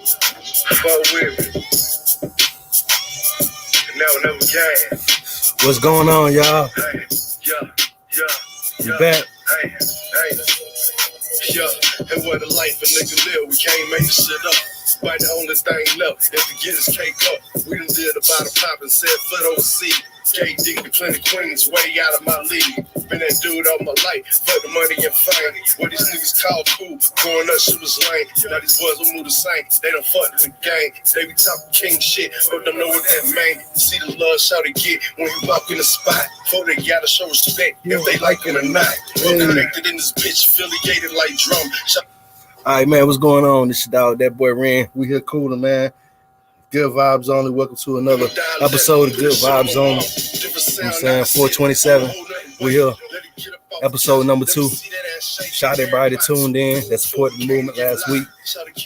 Fuck with me. Never can. What's going on, y'all? Hey, We back. Hey. Yeah, and what a life a nigga live. We can't make this shit up. But the only thing left is to get his cake up. We done did about a pop and said foot overseas. K Dick the plenty queens way out of my league. Been that dude all my life, for the money and fame. What these niggas call cool, growing up shit was lame. Now these boys don't move the same, they done fucked the gang. They be talking king shit, but don't know what that mean. See the love shout they get when you walk in the spot. Before they gotta show respect, if they like it or not. We're connected in this bitch, affiliated like drum. All right, man, what's going on? This is dog, that boy Ren. We here cooling, man. Good vibes only. Welcome to another episode of Good Vibes Only. You know what I'm saying? 427. We here. Episode number 2. Shout out everybody that tuned in, that supported the movement last week.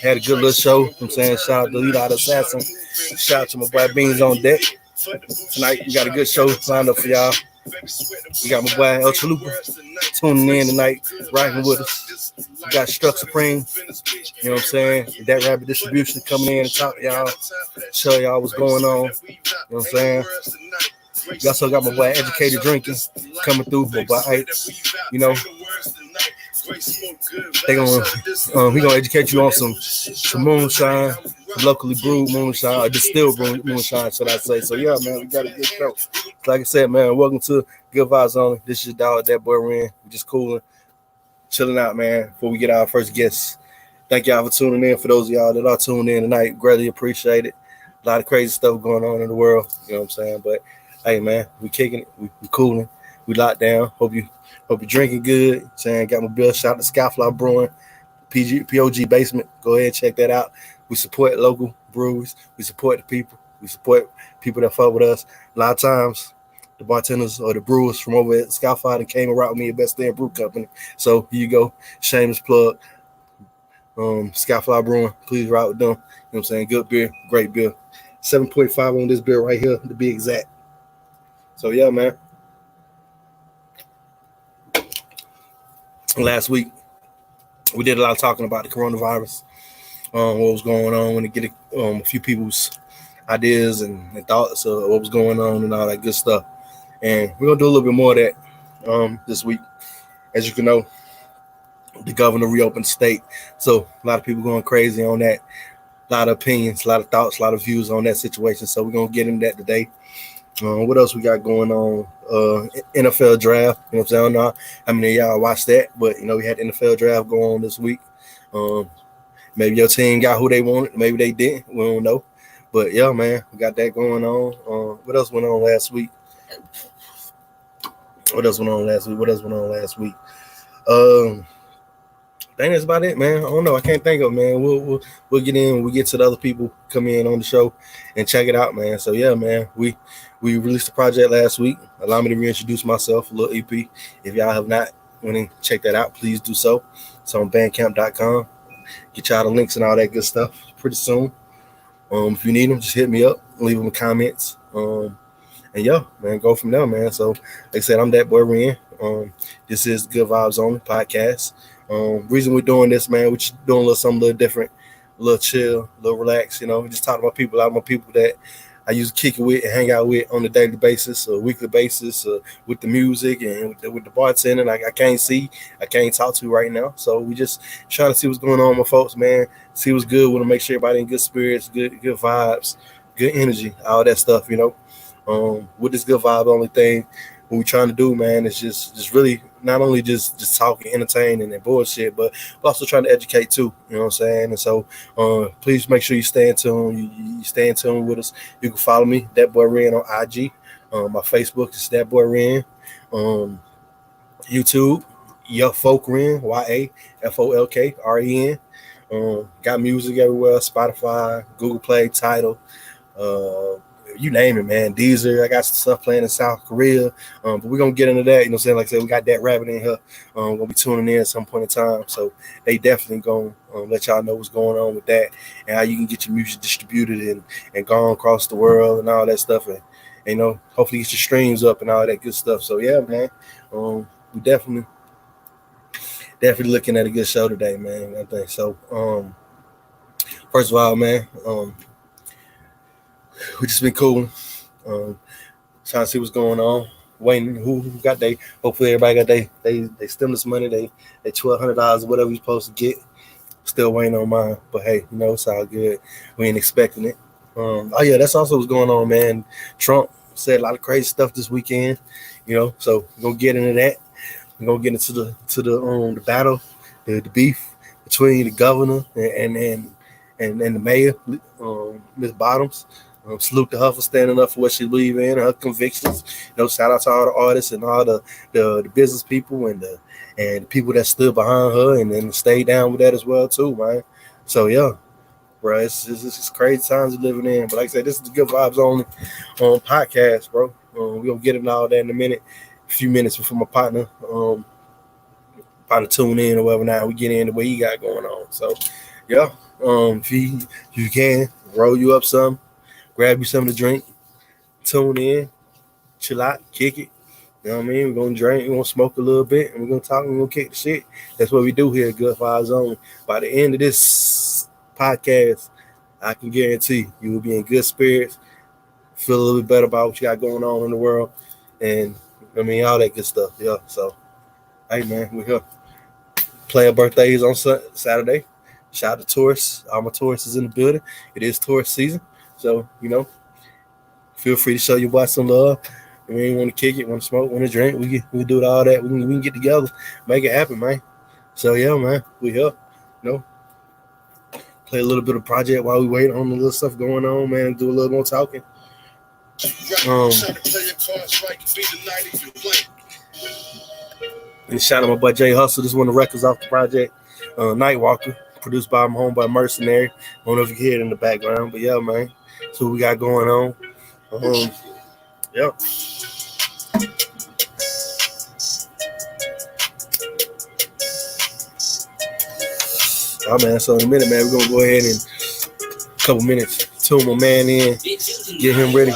Had a good little show. You know what I'm saying? Shout out to Lead Out Assassin. Shout out to my boy Beans on deck. Tonight we got a good show lined up for y'all. We got my boy El Chalupa tuning in tonight, rocking with us. We got Struck Supreme, you know what I'm saying? That Rabbit Distribution coming in and talk to y'all, show y'all what's going on, you know what I'm saying? We also got my boy Educated Drinking coming through, my boy Ike, you know. He gonna educate you on some moonshine, locally brewed moonshine, or distilled moonshine, should I say. So yeah, man, we got a good show. Like I said, man, welcome to Good Vibes Only. This is your dog, that boy Ren. We just cooling, chilling out, man, before we get our first guest. Thank y'all for tuning in. For those of y'all that are tuning in tonight, greatly appreciate it. A lot of crazy stuff going on in the world, you know what I'm saying? But hey, man, we kicking it, we cooling, we locked down. Hope you're drinking good. Saying got my bill. Shout out to Skyfly Brewing, POG Basement. Go ahead and check that out. We support local breweries. We support the people. We support people that fuck with us. A lot of times, the bartenders or the brewers from over at Skyfly that came around with me at Best Damn Brew Company. So here you go. Shameless plug. Skyfly Brewing. Please ride with them. You know what I'm saying? Good beer. Great beer. 7.5 on this beer right here, to be exact. So yeah, man. Last week, we did a lot of talking about the coronavirus, what was going on, and get a few people's ideas and thoughts of what was going on and all that good stuff. And we're going to do a little bit more of that this week. As you can know, the governor reopened the state, so a lot of people going crazy on that. A lot of opinions, a lot of thoughts, a lot of views on that situation. So we're going to get into that today. What else we got going on? NFL draft. You know what I'm saying? I don't know how many of y'all watched that, but, you know, we had the NFL draft go on this week. Maybe your team got who they wanted. Maybe they didn't. We don't know. But, yeah, man, we got that going on. What else went on last week? I think that's about it, man. I don't know. I can't think of it, man. We'll get in when we get to the other people come in on the show and check it out, man. So, yeah, man, we released the project last week. Allow me to reintroduce myself, a little EP. If y'all have not went and check that out, please do so. It's on bandcamp.com. Get y'all the links and all that good stuff pretty soon. If you need them, just hit me up, leave them in comments. And yeah, man, go from there, man. So, like I said, I'm that boy Ren. This is Good Vibes Only podcast. Reason we're doing this, man, we're just doing something a little different, a little chill, a little relaxed, you know. Just talking about people, my people that I used to kick it with and hang out with on a daily basis or weekly basis with the music and with the bartending. Like I can't talk to right now. So we just trying to see what's going on with folks, man. See what's good. Want to make sure everybody in good spirits, good vibes, good energy, all that stuff, you know. With this Good Vibe Only thing, what we're trying to do, man, is just really not only just talking, entertaining and bullshit, but also trying to educate too. You know what I'm saying? And so please make sure you stay in tune. You stay in tune with us. You can follow me, That Boy Ren, on IG. My Facebook is That Boy Ren. YouTube, Yuck Folk Ren, YAFOLKREN. Got music everywhere, Spotify, Google Play, Tidal. You name it, man. Deezer. I got some stuff playing in South Korea. But we're going to get into that. You know what I'm saying? Like I said, we got that rabbit in here. Going to be tuning in at some point in time. So they definitely going to let y'all know what's going on with that and how you can get your music distributed and gone across the world and all that stuff. And you know, hopefully get your streams up and all that good stuff. So, yeah, man. We definitely looking at a good show today, man. I think so. First of all, man, we just been cool. Trying to see what's going on. Waiting who got they. Hopefully everybody got they stimulus money. They $1,200 or whatever you're supposed to get. Still waiting on mine, but hey, it's all good. We ain't expecting it. Oh yeah, that's also what's going on, man. Trump said a lot of crazy stuff this weekend. So we're gonna get into that. We're gonna get into the battle, the beef between the governor and the mayor, Miss Bottoms. Salute to her for standing up for what she believes in, her convictions. Shout out to all the artists and all the business people and the people that stood behind her and then stayed down with that as well too, man. So yeah, bro, it's crazy times we're living in. But like I said, this is the Good Vibes Only on podcast, bro. We're gonna get into all that in a few minutes before my partner tune in or whatever. Now we get into what he got going on. So yeah, if you can roll you up some. Grab you something to drink, tune in, chill out, kick it. You know what I mean? We're going to drink, we're going to smoke a little bit, and we're going to talk, and we're going to kick the shit. That's what we do here at Good Vibes Only. By the end of this podcast, I can guarantee you will be in good spirits, feel a little bit better about what you got going on in the world, and all that good stuff. Yeah, so, hey, man, we're here. Player birthdays on Saturday. Shout out to tourists. All my tourists is in the building. It is tourist season. So, feel free to show your boy some love. We want to kick it, want to smoke, want to drink. We can do all that. We can get together, make it happen, man. So, yeah, man, we here. Play a little bit of project while we wait on the little stuff going on, man. Do a little more talking. And shout out my boy Jay Hustle. This is one of the records off the project. Nightwalker, produced by my homeboy Mercenary. I don't know if you can hear it in the background, but yeah, man. So what we got going on. Yeah. Oh man, so in a minute, man, we're gonna go ahead and a couple minutes, tune my man in, get him ready.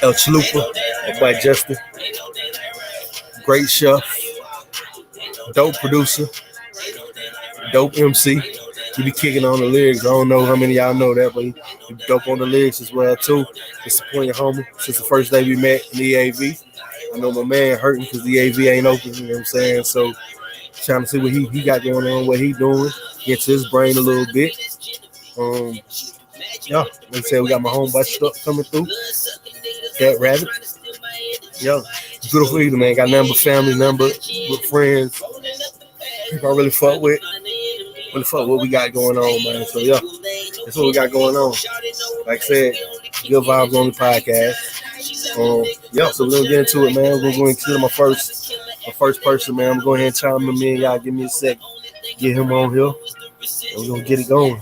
El Chalupa, my boy Justin, great chef, dope producer, dope MC. He be kicking on the lyrics. I don't know how many of y'all know that, but he dope on the lyrics as well too. Disappointed homie since the first day we met in the AV. I know my man hurting because the AV ain't open. You know what I'm saying? So trying to see what he got going on, what he doing, get to his brain a little bit. Yeah, like I said, we got my homeboy stuff coming through. That rabbit. Yo, beautiful evening, man. Got number family, number with friends. People I really fuck with. Really fuck what we got going on, man. So yeah, that's what we got going on. Like I said, Good Vibes on the podcast. Yeah, so we're gonna get into it, man. We're gonna go and kill my first person, man. I'm gonna go ahead and chime him in. Y'all give me a sec. Get him on here. And we're gonna get it going.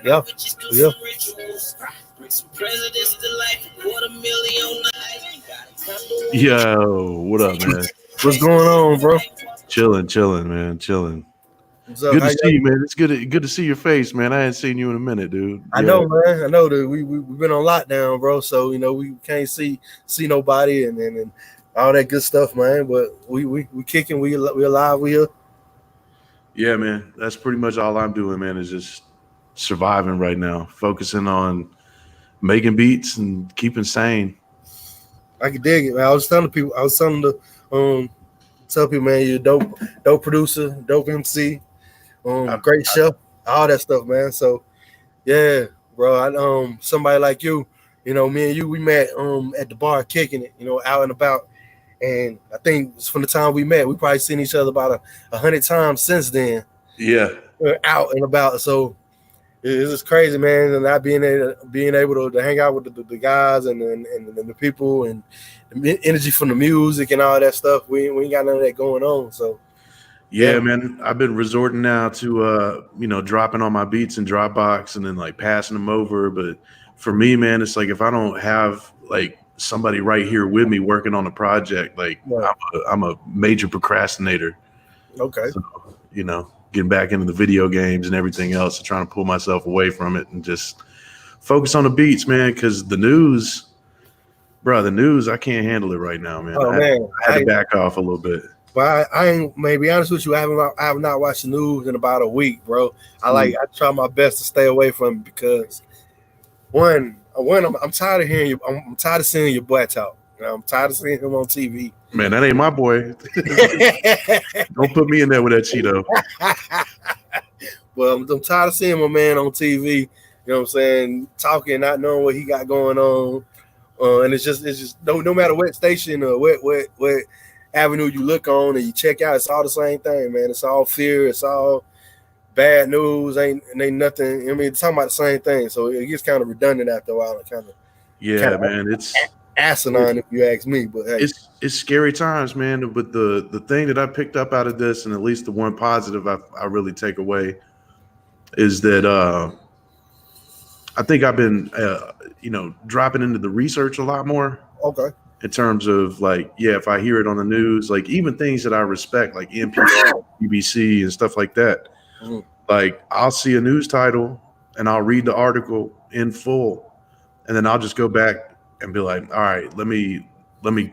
Yeah. Yo, what up, man? What's going on, bro? Chilling, man. Chilling. What's up? Good to see you, man. It's good to see your face, man. I hadn't seen you in a minute, dude. I know, man. I know that we've been on lockdown, bro. So we can't see nobody and all that good stuff, man. But we kicking, we alive, we here. Yeah, man. That's pretty much all I'm doing, man. Is just surviving right now, focusing on making beats and keeping sane. I can dig it, man. I was telling people, tell people, man, you're a dope producer, dope MC, great chef, all that stuff, man. So yeah, bro. Somebody like you, me and you, we met at the bar kicking it, out and about. And I think from the time we met, we probably seen each other about 100 times since then. Yeah, out and about. So it's just crazy, man. And not being able to hang out with the guys and the people and the energy from the music and all that stuff. We ain't got none of that going on. So yeah, man. I've been resorting now to dropping on my beats in Dropbox and then like passing them over. But for me, man, it's like if I don't have like somebody right here with me working on a project, like I'm a major procrastinator. Okay. So, getting back into the video games and everything else and trying to pull myself away from it and just focus on the beats, man. Because the news, I can't handle it right now, man. Oh, man. I had to back off a little bit. Well, I ain't. May be honest with you, I have not watched the news in about a week, bro. I try my best to stay away from it because I'm tired of hearing you. I'm tired of seeing your boy talk. You know, I'm tired of seeing him on TV. Man, that ain't my boy. Don't put me in there with that Cheeto. Well, I'm tired of seeing my man on TV. You know what I'm saying? Talking, not knowing what he got going on. And it's just no matter what station or what avenue you look on and you check out, it's all the same thing, man. It's all fear. It's all bad news. Ain't nothing. I mean, it's talking about the same thing. So it gets kind of redundant after a while. Yeah, man. It's asinine if you ask me. But hey, it's scary times, man. But the thing that I picked up out of this, and at least the one positive I really take away, is that I think I've been dropping into the research a lot more. Okay. In terms of like, yeah, if I hear it on the news, like even things that I respect, like NPR, BBC, and stuff like that. Mm-hmm. Like I'll see a news title and I'll read the article in full, and then I'll just go back and be like, all right, let me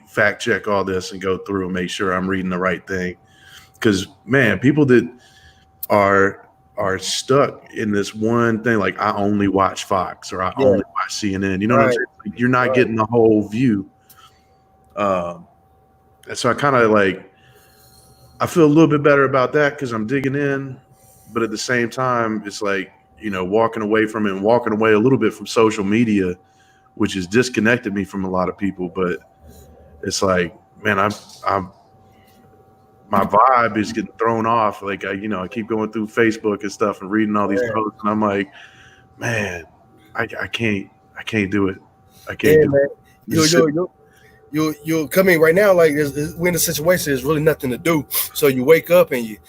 fact check all this and go through and make sure I'm reading the right thing. Because man, people that are stuck in this one thing, like I only watch Fox or I only watch CNN. You know what I'm saying? Like, you're not getting the whole view. So I kind of I feel a little bit better about that because I'm digging in, but at the same time, it's like, walking away from it and walking away a little bit from social media, which has disconnected me from a lot of people. But it's like, man, my vibe is getting thrown off. Like I keep going through Facebook and stuff and reading all these posts, and I'm like, man, I can't do it. I can't do it. You're coming right now. Like we're in a situation. There's really nothing to do. So you wake up and you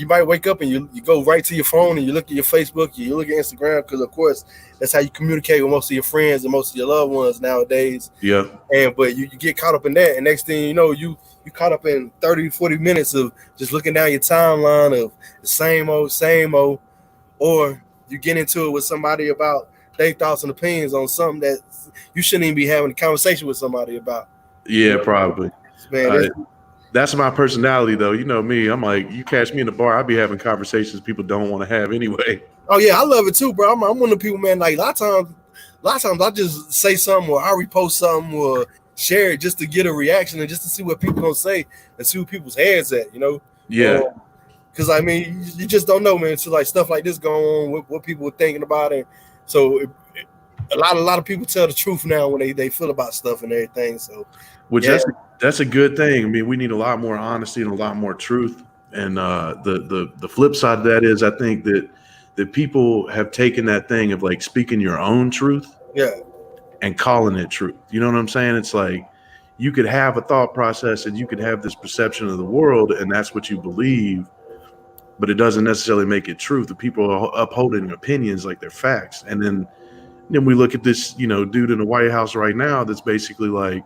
might wake up and you go right to your phone and you look at your Facebook, you look at Instagram, because of course that's how you communicate with most of your friends and most of your loved ones nowadays. Yeah. But you get caught up in that, and next thing you know, you caught up in 30-40 minutes of just looking down your timeline of the same old, or you get into it with somebody about their thoughts and opinions on something that you shouldn't even be having a conversation with somebody about. Yeah, probably. Man, that's my personality, though. You know me. I'm like, you catch me in the bar, I'll be having conversations people don't want to have anyway. Oh yeah, I love it too, bro. I'm one of the people, man. Like a lot of times I just say something or I repost something or share it just to get a reaction and just to see what people gonna say and see what people's heads at. Yeah. Because I mean, you just don't know, man. So like stuff like this going on, what people are thinking about it. So a lot of people tell the truth now when they feel about stuff and everything. So, that's a good thing. I mean, we need a lot more honesty and a lot more truth. And the flip side of that is, I think that people have taken that thing of like speaking your own truth, and calling it truth. You know what I'm saying? It's like you could have a thought process and you could have this perception of the world, and that's what you believe, but it doesn't necessarily make it truth. The people are upholding opinions like they're facts, and then we look at this, dude in the White House right now that's basically like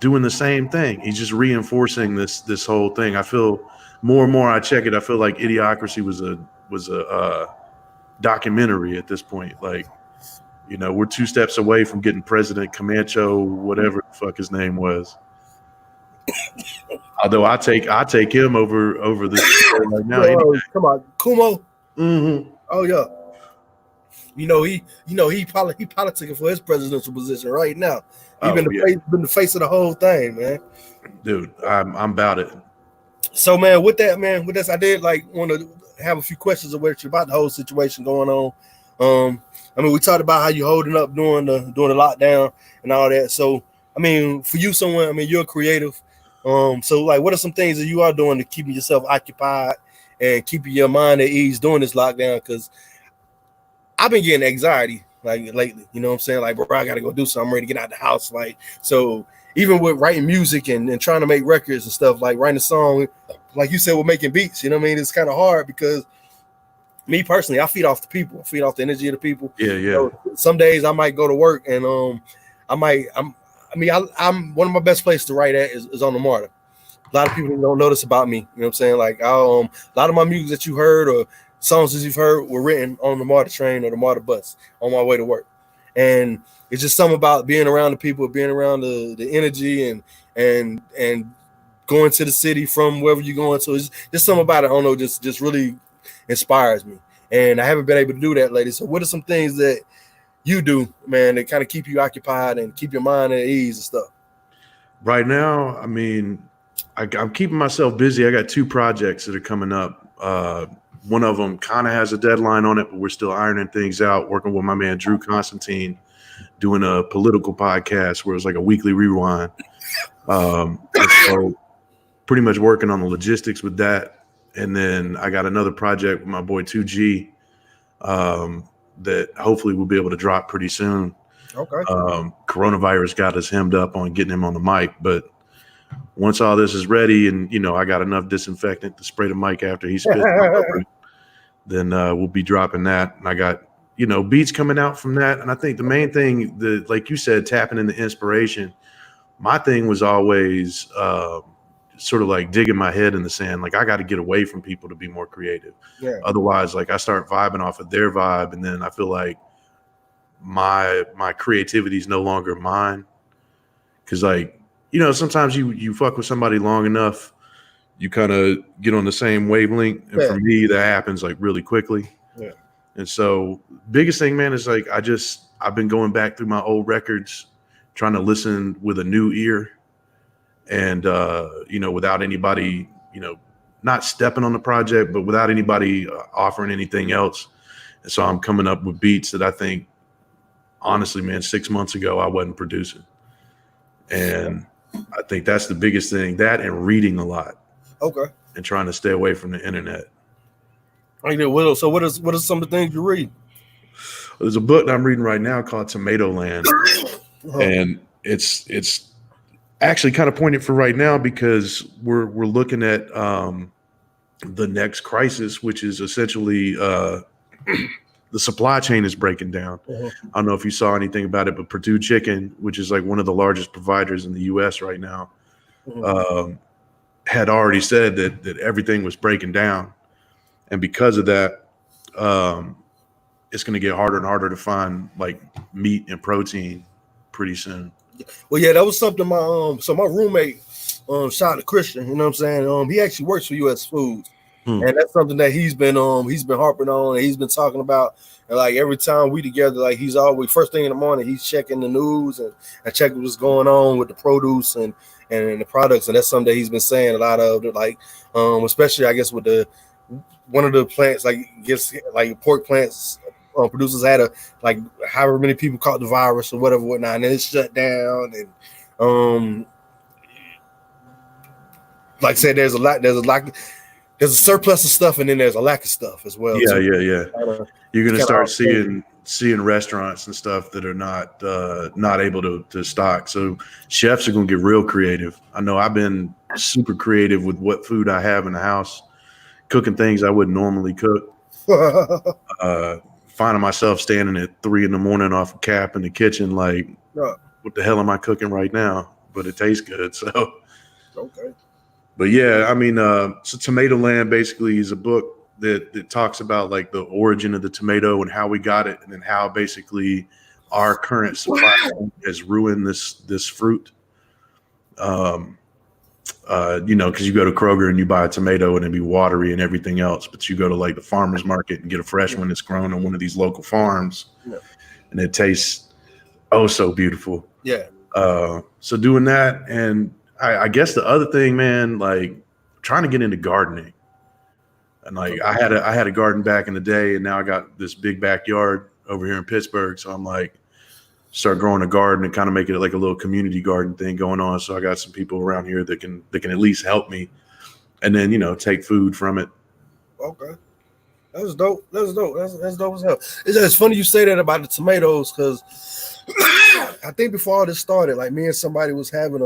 doing the same thing. He's just reinforcing this whole thing. I feel more and more I check it, I feel like Idiocracy was a documentary at this point. Like, we're 2 steps away from getting President Camacho, whatever the fuck his name was. Although I take him over this right now. Come on, Kumo. Mm-hmm. Oh yeah. He politicking for his presidential position right now. He's been the face of the whole thing, man. Dude, I'm about it. So, man, with this, I did want to have a few questions about the whole situation going on. I mean, we talked about how you holding up during the lockdown and all that. So, I mean, for you, you're creative. So what are some things that you are doing to keeping yourself occupied and keeping your mind at ease during this lockdown? Because I've been getting anxiety lately, you know what I'm saying? Like, bro, I gotta go do something. I'm ready to get out the house. So even with writing music and trying to make records and stuff, like writing a song, like you said, with making beats, you know what I mean? It's kind of hard because me personally, I feed off the people. I feed off the energy of the people. Yeah. So some days I might go to work and I'm one of my best places to write at is on the MARTA. A lot of people don't notice about me. You know what I'm saying? Like, a lot of my music that you heard or songs that you've heard were written on the MARTA train or the MARTA bus on my way to work. And it's just something about being around the people, being around the energy and going to the city from wherever you're going to. It's just something about it, I don't know, just really inspires me. And I haven't been able to do that lately. So what are some things that you do, man, that kind of keep you occupied and keep your mind at ease and stuff? Right now, I mean, I'm keeping myself busy. I got 2 projects that are coming up. One of them kind of has a deadline on it, but we're still ironing things out, working with my man Drew Constantine, doing a political podcast where it's like a weekly rewind. And so pretty much working on the logistics with that. And then I got another project with my boy 2G that hopefully we'll be able to drop pretty soon. Okay. Coronavirus got us hemmed up on getting him on the mic, but once all this is ready and, I got enough disinfectant to spray the mic after he spits over it, then we'll be dropping that. And I got, beats coming out from that. And I think the main thing, like you said, tapping into inspiration, my thing was always sort of like digging my head in the sand. Like, I got to get away from people to be more creative. Yeah. Otherwise, like, I start vibing off of their vibe, and then I feel like my creativity is no longer mine. Because, like, sometimes you fuck with somebody long enough, you kind of get on the same wavelength. And for me, that happens like really quickly. Yeah. And so biggest thing, man, is like, I've been going back through my old records, trying to listen with a new ear and, without anybody, not stepping on the project, but without anybody offering anything else. And so I'm coming up with beats that I think, honestly, man, 6 months ago, I wasn't producing. And I think that's the biggest thing, that and reading a lot. Okay. And trying to stay away from the internet. So what are some of the things you read? There's a book that I'm reading right now called Tomato Land. And it's actually kind of pointed for right now because we're looking at the next crisis, which is essentially the supply chain is breaking down. I don't know if you saw anything about it, but Purdue Chicken, which is like one of the largest providers in the U.S. right now, had already said that everything was breaking down. And because of that, it's going to get harder and harder to find like meat and protein pretty soon. Well, yeah, that was something my roommate, shout out to Christian, you know what I'm saying? He actually works for U.S. Foods. And that's something that he's been harping on, and he's been talking about. And like every time we together, like he's always first thing in the morning, he's checking the news and checking what's going on with the produce and the products. And that's something that he's been saying a lot of, like especially I guess with one of the plants, like pork plants producers had like however many people caught the virus or whatnot, and then it's shut down. And like I said, there's a surplus of stuff, and then there's a lack of stuff as well. Yeah. You're gonna start seeing restaurants and stuff that are not able to stock. So chefs are gonna get real creative. I know I've been super creative with what food I have in the house, cooking things I wouldn't normally cook. Finding myself standing at 3 a.m. off a cap in the kitchen, like, what the hell am I cooking right now? But it tastes good. So okay. But yeah, I mean, so Tomato Land basically is a book that talks about like the origin of the tomato and how we got it, and then how basically our current supply has ruined this fruit. Because you go to Kroger and you buy a tomato and it'd be watery and everything else, but you go to like the farmer's market and get a fresh one that's grown on one of these local farms, and it tastes so beautiful. Yeah. So doing that, and I guess the other thing, man, like trying to get into gardening. And like I had a garden back in the day, and now I got this big backyard over here in Pittsburgh. So I'm like, start growing a garden and kind of make it like a little community garden thing going on. So I got some people around here that can at least help me, and then take food from it. Okay. That's dope. That's dope. That's dope as hell. It's funny you say that about the tomatoes, because I think before all this started, like me and somebody was having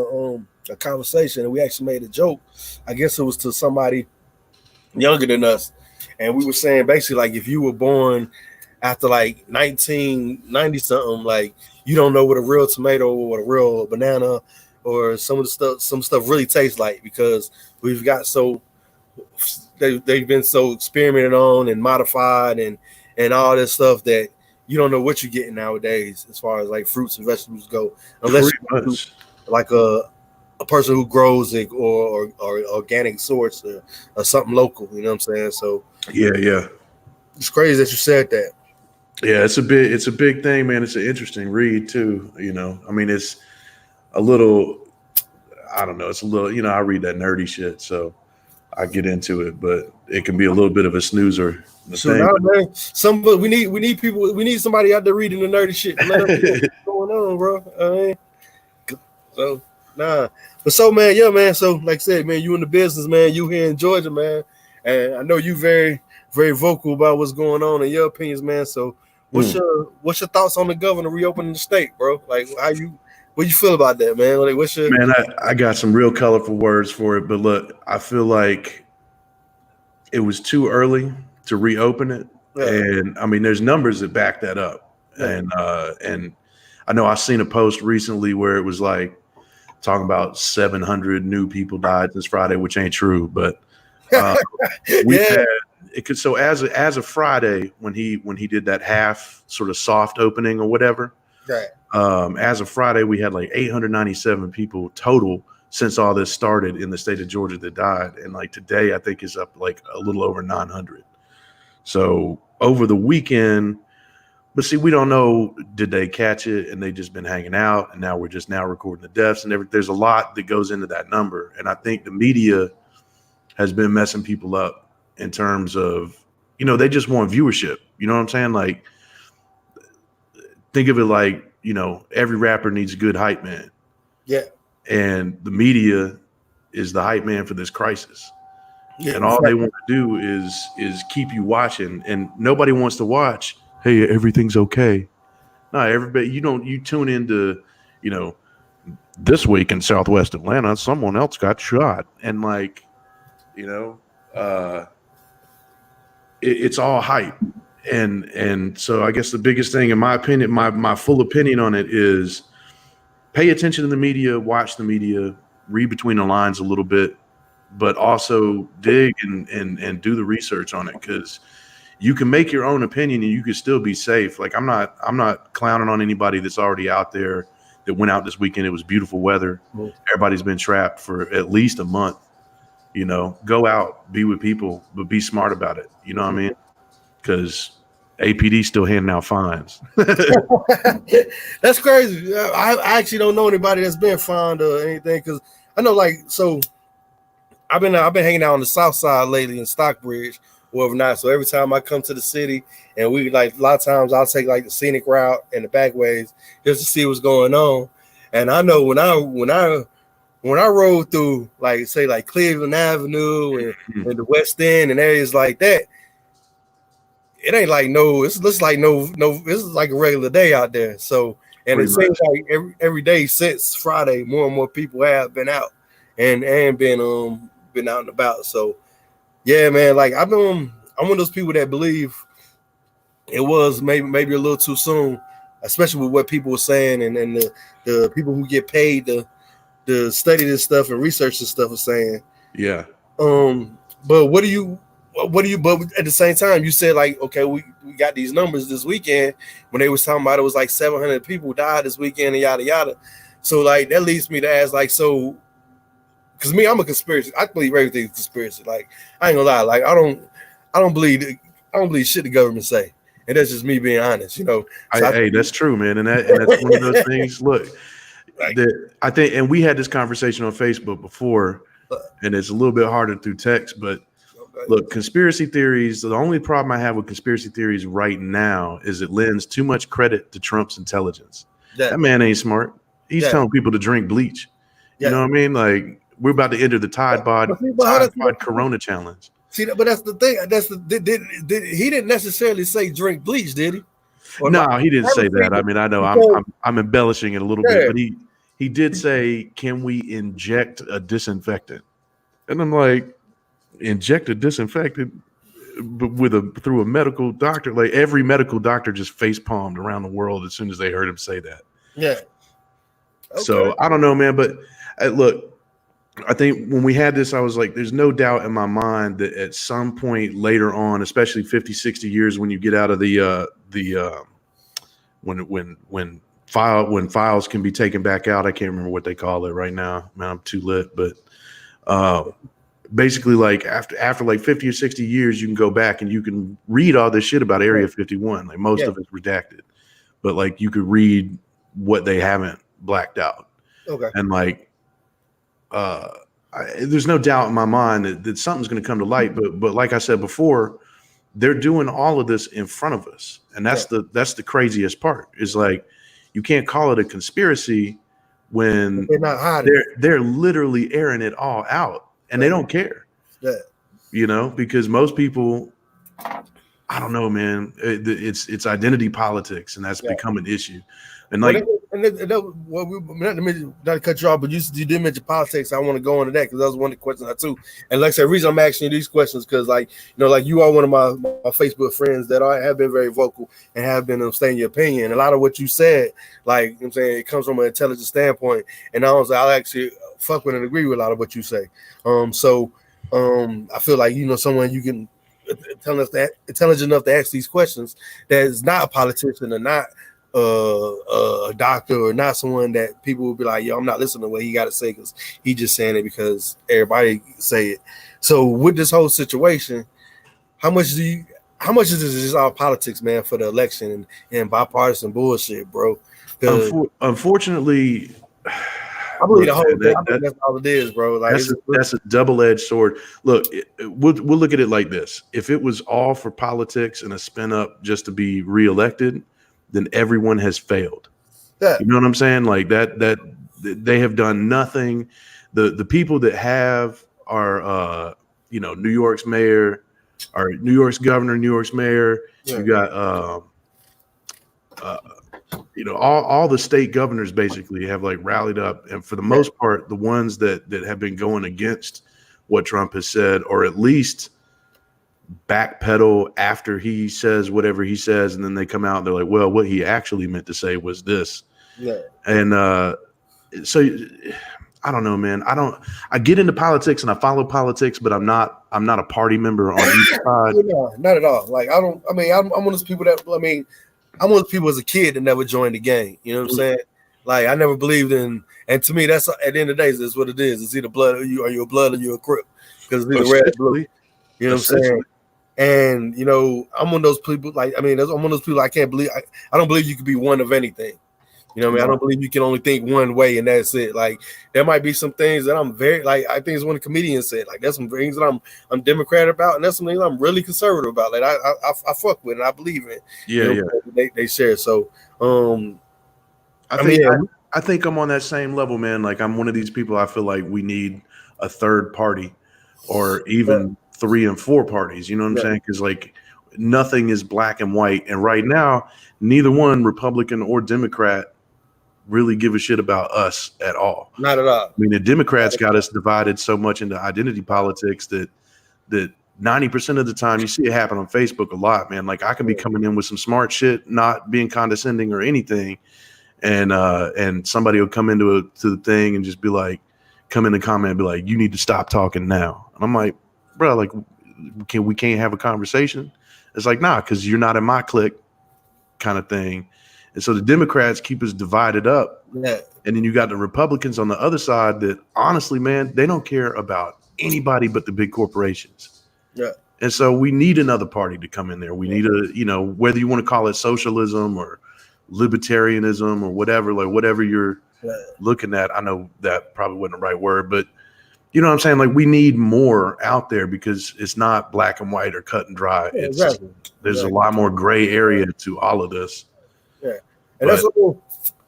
a conversation, and we actually made a joke. I guess it was to somebody younger than us, and we were saying basically like if you were born after like 1990 something, like you don't know what a real tomato or what a real banana or some stuff really tastes like, because we've got they've been so experimented on and modified and all this stuff that you don't know what you're getting nowadays as far as like fruits and vegetables go, unless you like a person who grows it or organic source or something local. You know what I'm saying? So Yeah. it's crazy that you said that. Yeah, it's a big thing, man. It's an interesting read too. I mean, it's a little, I don't know, it's a little, I read that nerdy shit, so I get into it, but it can be a little bit of a snoozer. The So thing, now, man, we need people, we need somebody out there reading the nerdy shit to let us know what's going on, bro. So nah, but so man, yeah, man. So like I said, man, you in the business, man. You here in Georgia, man, and I know you very, very vocal about what's going on in your opinions, man. So what's your thoughts on the governor reopening the state, bro? Like what you feel about that, man? Like what's your man, I got some real colorful words for it, but look, I feel like it was too early to reopen it, and I mean, there's numbers that back that up, and I know I've seen a post recently where it was like talking about 700 new people died this Friday, which ain't true, but we've had it could. So as of Friday, when he did that half sort of soft opening or whatever, right. As of Friday, we had like 897 people total since all this started in the state of Georgia that died, and like today, I think is up like a little over 900. So over the weekend. But see, we don't know, did they catch it and they just been hanging out and now we're just now recording the deaths and everything. There's a lot that goes into that number. And I think the media has been messing people up in terms of, they just want viewership. You know what I'm saying? Like, think of it like, every rapper needs a good hype man. Yeah. And the media is the hype man for this crisis. Yeah, and all they want to do is keep you watching, and nobody wants to watch, hey, everything's okay. No, everybody, you tune into, this week in Southwest Atlanta, someone else got shot. And like, it's all hype. And so I guess the biggest thing, in my opinion, my full opinion on it is pay attention to the media, watch the media, read between the lines a little bit, but also dig and do the research on it, because you can make your own opinion and you can still be safe. Like I'm not clowning on anybody that's already out there that went out this weekend. It was beautiful weather. Everybody's been trapped for at least a month. Go out, be with people, but be smart about it. You know what I mean? Because APD still handing out fines. That's crazy. I actually don't know anybody that's been fined or anything, because I know, like, so I've been hanging out on the south side lately in Stockbridge, whatever not. So every time I come to the city, and we like a lot of times I'll take like the scenic route and the back ways just to see what's going on. And I know when I rode through, like, say, like Cleveland Avenue and the West End and areas like that, it ain't like it's like this is like a regular day out there. So, and it seems like every day since Friday, more and more people have been out and been out and about. So yeah, man, like I'm one of those people that believe it was maybe a little too soon, especially with what people were saying and the people who get paid to study this stuff and research this stuff are saying. Yeah. But what do you but at the same time you said, like, okay, we got these numbers this weekend when they was talking about it was like 700 people died this weekend and yada yada. So like that leads me to ask, like, so because me, I'm a conspiracy. I believe everything's conspiracy. Like, I ain't gonna lie. Like, I don't believe shit the government say, and that's just me being honest. So hey, that's true, man, and that's one of those things. Look, that I think, and we had this conversation on Facebook before, and it's a little bit harder through text. But look, conspiracy theories. The only problem I have with conspiracy theories right now is it lends too much credit to Trump's intelligence. That man ain't smart. He's telling people to drink bleach. You know what I mean? Like, we're about to enter the Tide Pod Corona challenge. See, but that's the thing. He didn't necessarily say drink bleach, did he? No, he didn't say that. I mean, I know I'm embellishing it a little bit, but he did say, "Can we inject a disinfectant?" And I'm like, inject a disinfectant through a medical doctor? Like, every medical doctor just face palmed around the world as soon as they heard him say that. Yeah. Okay. So I don't know, man, but look. I think when we had this, I was like, there's no doubt in my mind that at some point later on, especially 50, 60 years, when you get out of when files can be taken back out. I can't remember what they call it right now. Man, I'm too lit, but basically like after like 50 or 60 years, you can go back and you can read all this shit about Area 51. Like most of it's redacted, but like you could read what they haven't blacked out. Okay. And like, there's no doubt in my mind that something's going to come to light. But like I said before, they're doing all of this in front of us, and that's the craziest part. Is like you can't call it a conspiracy when they're not hiding. They're literally airing it all out, and they don't care. Yeah. You know, because most people, I don't know, man. It's identity politics, and that's become an issue. And like, not to cut you off, but you did mention politics. I want to go into that because that was one of the questions I too. And like I said, the reason I'm asking you these questions because, like, you know, like you are one of my Facebook friends that have been very vocal and have been stating your opinion. A lot of what you said, like, you know what I'm saying, it comes from an intelligent standpoint. And I'll actually fuck with and agree with a lot of what you say. So I feel like, you know, someone you can tell us that intelligent enough to ask these questions that is not a politician or not a doctor or not someone that people will be like, yo, I'm not listening to what he got to say because he just saying it because everybody say it. So with this whole situation, how much is this just all politics, man, for the election and bipartisan bullshit, bro? Unfortunately, I believe the whole thing. I think that's all it is, bro. Like that's a double-edged sword. Look, we'll look at it like this: if it was all for politics and a spin up just to be reelected, then everyone has failed. Yeah. You know what I'm saying? Like that they have done nothing. The people that have are you know, New York's mayor, or New York's governor, New York's mayor. Yeah. You got you know, all the state governors basically have like rallied up, and for the most part, the ones that have been going against what Trump has said, or at least backpedal after he says whatever he says, and then they come out and they're like, well, what he actually meant to say was this. Yeah. And so I don't know, man. I get into politics and I follow politics, but I'm not a party member on either side. No, not at all. Like I'm one of those people that I'm one of those people as a kid that never joined the gang. You know what I'm saying? Like I never believed in, and to me, that's at the end of the day, that's what it is. It's either blood or you're a blood or you're a crip, because it's either red or blue. You know what I'm saying? And you know, I'm one of those people. Like I'm one of those people. I can't believe. I don't believe you could be one of anything. You know what I mean? I don't believe you can only think one way and that's it. Like there might be some things that I'm very like. I think it's when a comedian said like there's some things that I'm Democrat about, and there's some things I'm really conservative about. Like I fuck with and I believe in. Yeah, you know, they share. So I think I'm on that same level, man. Like I'm one of these people. I feel like we need a third party, or even 3 and 4 parties. You know what I'm saying? Because like nothing is black and white, and right now, neither one, Republican or Democrat, really give a shit about us at all. Not at all. I mean, the Democrats got us divided so much into identity politics that 90% of the time you see it happen on Facebook a lot, man. Like I can be coming in with some smart shit, not being condescending or anything, and somebody will come into the thing and just be like, come in the comment and be like, you need to stop talking now. And I'm like, bro, like we can't have a conversation. It's like, nah, because you're not in my clique, kind of thing. And so the Democrats keep us divided up. Yeah. And then you got the Republicans on the other side that honestly, man, they don't care about anybody but the big corporations. Yeah. And so we need another party to come in there. We need whether you want to call it socialism or libertarianism or whatever, like whatever you're looking at. I know that probably wasn't the right word, but you know what I'm saying? Like we need more out there because it's not black and white or cut and dry. Yeah, there's a lot more gray area to all of this. Yeah. And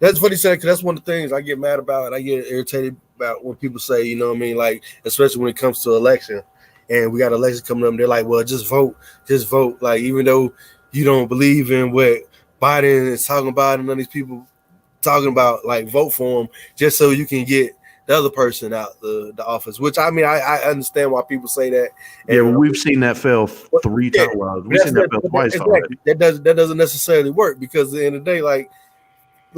that's what he said, because that's one of the things I get mad about. I get irritated about when people say, you know what I mean? Like, especially when it comes to election and we got election coming up, and they're like, well, just vote. Like, even though you don't believe in what Biden is talking about and none of these people talking about, like, vote for him just so you can get the other person out the office, which I mean, I understand why people say that. And, yeah, well, we've seen that fail 3 times. We've seen that fail twice. Exactly. That doesn't necessarily work, because at the end of the day, like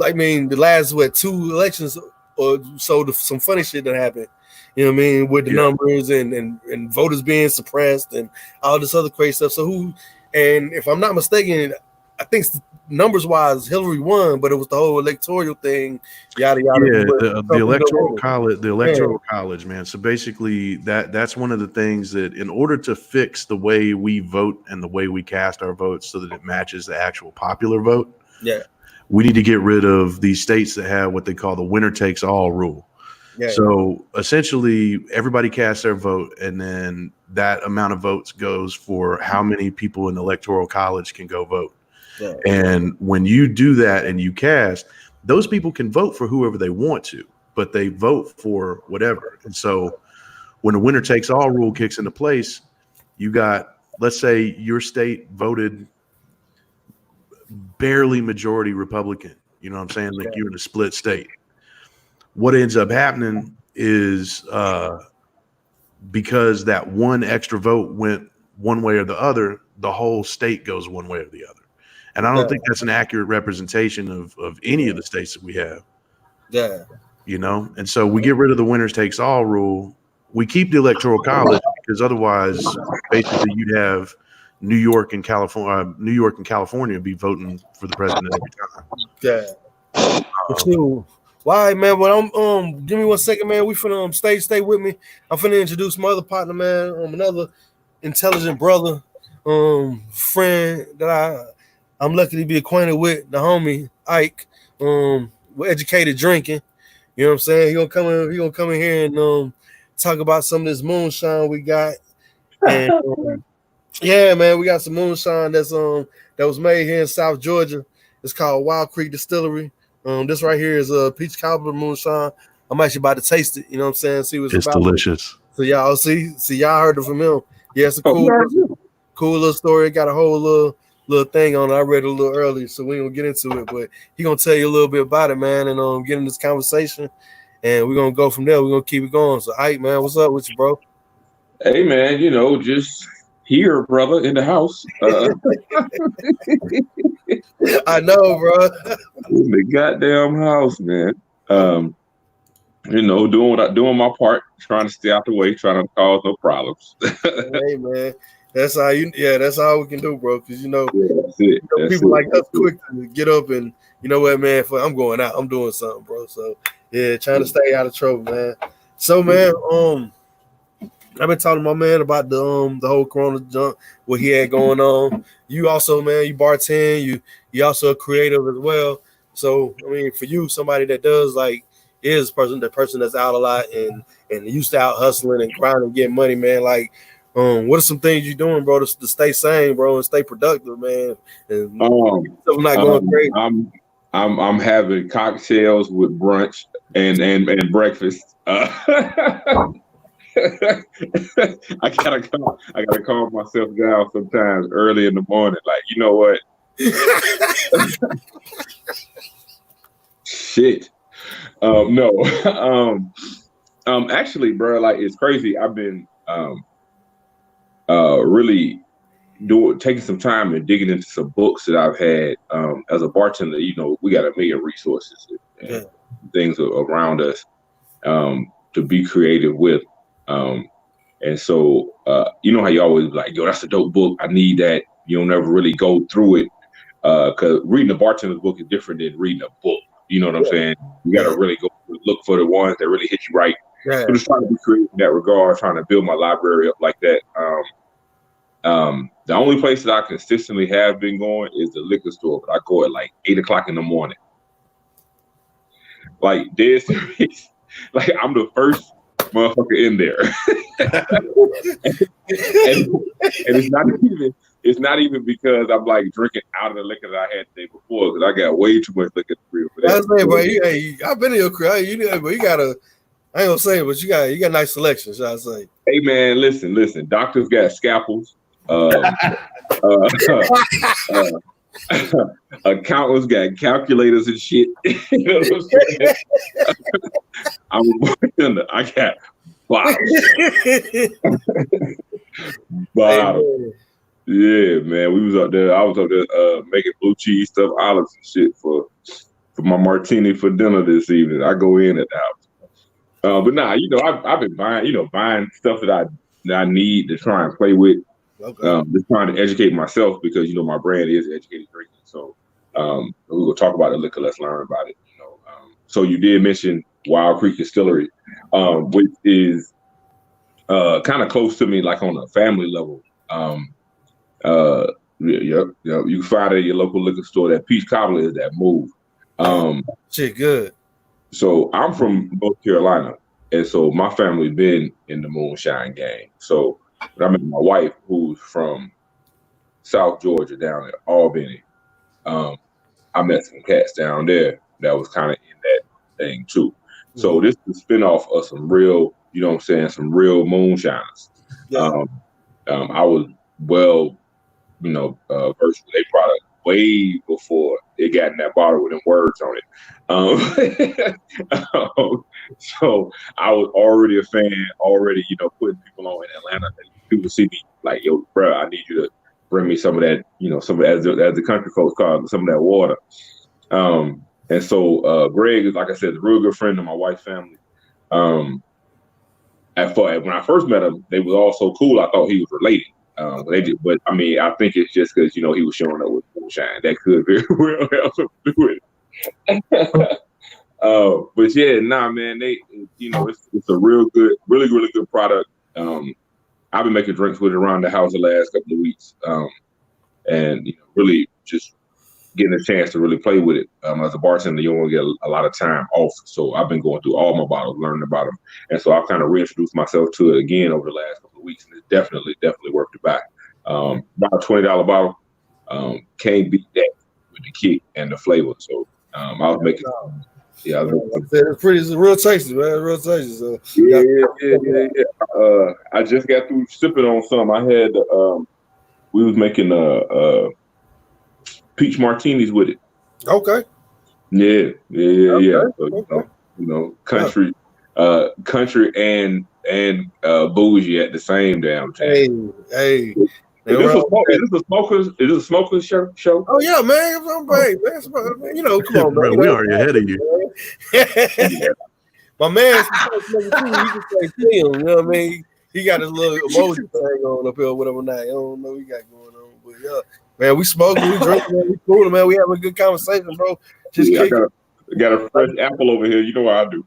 I mean, the last 2 elections or so, some funny shit that happened. You know what I mean, with the numbers and voters being suppressed and all this other crazy stuff. So and if I'm not mistaken, I think numbers wise, Hillary won, but it was the whole electoral thing, yada yada. Yeah, the electoral college, man. So basically, that's one of the things that, in order to fix the way we vote and the way we cast our votes, so that it matches the actual popular vote, we need to get rid of these states that have what they call the winner takes all rule. So essentially, everybody casts their vote, and then that amount of votes goes for how many people in the electoral college can go vote. And when you do that and you cast, those people can vote for whoever they want to, but they vote for whatever. And so when the winner takes all rule kicks into place, you got, let's say your state voted barely majority Republican. You know what I'm saying? Like you're in a split state. What ends up happening is because that one extra vote went one way or the other, the whole state goes one way or the other. And I don't think that's an accurate representation of any of the states that we have. You know, and so we get rid of the winners takes all rule. We keep the electoral college because otherwise, basically, you'd have New York and California be voting for the president every time. Cool. Why, man? Well, I'm give me 1 second, man. We finna stay with me. I'm finna introduce my other partner, man. Another intelligent brother, friend that I'm lucky to be acquainted with, the homie Ike. We're educated drinking. You know what I'm saying? He gonna come in here and talk about some of this moonshine we got. And yeah, man, we got some moonshine that was made here in South Georgia. It's called Wild Creek Distillery. This right here is a peach cobbler moonshine. I'm actually about to taste it. You know what I'm saying? See what's it's about. Delicious. So y'all see y'all heard it from him. Yeah, it's a cool little story. It got a whole little thing on it. I read it a little early, so we ain't gonna get into it. But he gonna tell you a little bit about it, man, and get in this conversation. And we're gonna go from there. We're gonna keep it going. So, Ike, man, what's up with you, bro? Hey, man, just here, brother, in the house. I know, bro. In the goddamn house, man. Doing my part, trying to stay out the way, trying to cause no problems. Hey, man, that's all we can do, bro. Because that's it. People like us quick to get up and you know what, man. I'm going out. I'm doing something, bro. So yeah, trying to stay out of trouble, man. So, man, I've been talking to my man about the whole Corona junk, what he had going on. You also, man, you bartend. You also a creative as well. So, I mean, for you, somebody that does the person that's out a lot and used to out hustling and grinding, getting money, man. Like, what are some things you doing, bro, to stay sane, bro, and stay productive, man? And not going crazy. I'm having cocktails with brunch and breakfast. I gotta calm myself down sometimes early in the morning. Like, you know what? Shit. No. Actually, bro, like, it's crazy. I've been really taking some time and digging into some books that I've had as a bartender. We got a million resources and things around us to be creative with. And so, you know how you always like, yo, that's a dope book. I need that. You'll never really go through it. Cause reading a bartender's book is different than reading a book. You know what I'm saying? You got to really go look for the ones that really hit you right. So just trying to be creative in that regard, trying to build my library up like that. The only place that I consistently have been going is the liquor store, but I go at like 8 o'clock in the morning. Like, dead serious. Like, I'm the first motherfucker in there. and it's not even because I'm like drinking out of the liquor that I had the day before, because I got way too much liquor for that. That's right, bro. I've been in your career. But you gotta, I ain't gonna say it, but you got nice selections, shall I say. Hey, man, listen. Doctors got scalpels. Accountants got calculators and shit. You know what I'm saying? I'm a bartender. I got bottles. Yeah, man. We was up there. I was up there making blue cheese stuffed olives and shit for my martini for dinner this evening. I go in at the house. But nah, I've been buying stuff that I need to try and play with. Okay. Just trying to educate myself because my brand is educated drinking. So We're gonna talk about the liquor. Let's learn about it. So you did mention Wild Creek Distillery, which is kind of close to me, like on a family level. You can find it at your local liquor store. That peach cobbler is that move. Shit, good. So I'm from North Carolina, and so my family been in the moonshine game. So when I met my wife, who's from South Georgia, down at Albany, I met some cats down there that was kind of in that thing too. So this is a spinoff of some real, you know what I'm saying, some real moonshiners. Yeah. I was versed with their product way before it got in that bottle with them words on it. So I was already a fan, putting people on in Atlanta. People see me like, yo, bro, I need you to bring me some of that, as the country folks call it, some of that water. And so Greg is, like I said, a real good friend of my wife's family. When I first met him, they were all so cool. I thought he was related. But I mean, I think it's just because he was showing up with moonshine. That could very well have to do it. But yeah, man, it's a really good product. I've been making drinks with it around the house the last couple of weeks, and really just getting a chance to really play with it. As a bartender, you don't get a lot of time off, so I've been going through all my bottles, learning about them, and so I've kind of reintroduced myself to it again over the last couple of weeks, and it's definitely worth the buy. About a $20 bottle, can't beat that with the kick and the flavor. So I was making. Yeah, it's real tasty, man. Real tasty. So yeah. I just got through sipping on some. I had we was making peach martinis with it. Okay. Yeah. Okay. So, country and bougie at the same damn time. Hey. Is this a smoker's show? Oh yeah, man. I'm great, man. Come on, man. We are ahead of you. My man, he can say film, you know what I mean? He got his little emoji thing on up here or whatever now. I don't know what he got going on. But yeah, man, we smoking, we drinking, man, we cool, man. We having a good conversation, bro. I got a fresh apple over here. You know what I do.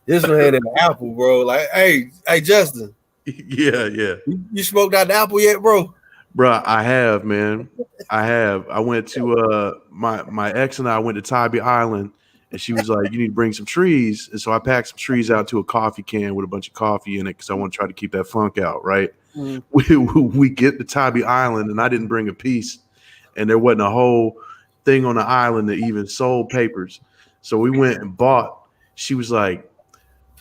This one had an apple, bro. Like, hey, Justin. Yeah. You smoked out the apple yet, bro? Bro, I have, man. I went to my ex and I went to Tybee Island, and she was like, "You need to bring some trees." And so I packed some trees out to a coffee can with a bunch of coffee in it because I want to try to keep that funk out, right? We get to Tybee Island, and I didn't bring a piece, and there wasn't a whole thing on the island that even sold papers. So we went and bought. She was like,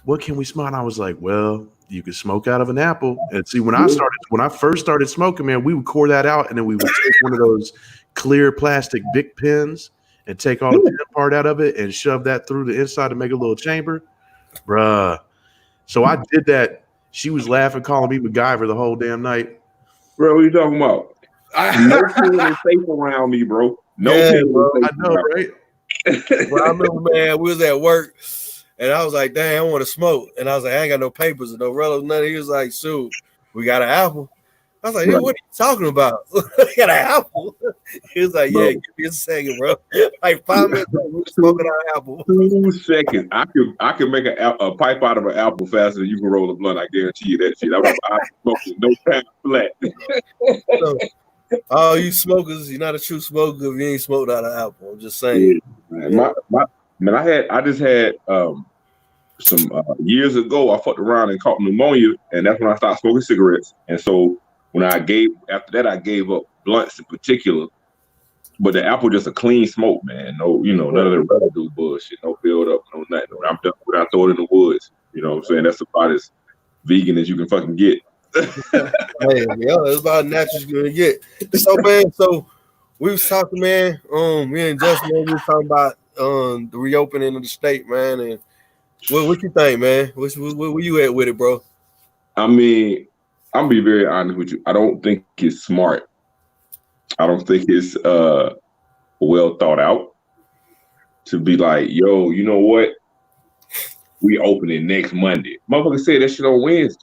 "What can we smoke?" And I was like, "Well, you could smoke out of an apple." And see, when I first started smoking, man, we would core that out, and then we would take one of those clear plastic Bic pens and take all the pen part out of it and shove that through the inside to make a little chamber, bruh. So I did that. She was laughing, calling me MacGyver the whole damn night. Bro, what are you talking about? No pen is safe around me, bro. No pen, bro. I know, right? Well, I remember, man, we was at work. And I was like, dang, I want to smoke. And I was like, I ain't got no papers and no relatives, nothing. He was like, shoot, we got an apple. I was like, hey, what are you talking about? We got an apple. He was like, yeah, give me a second, bro. Like 5 minutes later, we were smoking our apple. 2 seconds. I can make a pipe out of an apple faster than you can roll a blunt. I guarantee you that shit. I'm smoking no time flat. So, you smokers, you're not a true smoker if you ain't smoked out of apple. I'm just saying. Yeah, man. I just had some years ago. I fucked around and caught pneumonia, and that's when I started smoking cigarettes. And so after that, I gave up blunts in particular. But the apple just a clean smoke, man. No, none of the residue bullshit, no build up, no nothing. When I'm done, when I throw it in the woods, you know what I'm saying? That's about as vegan as you can fucking get. Hey, yeah, it's about natural you're gonna get. So, man, we was talking, man. Me and Justin, man, we was talking about the reopening of the state, man. And what you think, man? Where you at with it, bro? I mean, I'm gonna be very honest with you. I don't think it's smart. I don't think it's well thought out to be like, yo, you know what? We open it next Monday. Motherfucker said that shit on Wednesday.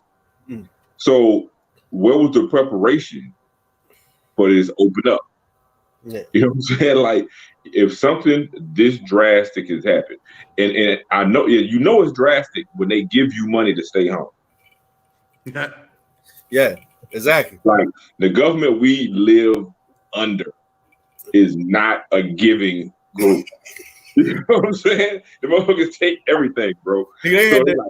So where was the preparation for this open up? Yeah. You know what I'm saying? Like, if something this drastic has happened, and I know it's drastic when they give you money to stay home. Yeah, exactly. Like, the government we live under is not a giving group. You know what I'm saying? The motherfuckers take everything, bro. They So had they're to,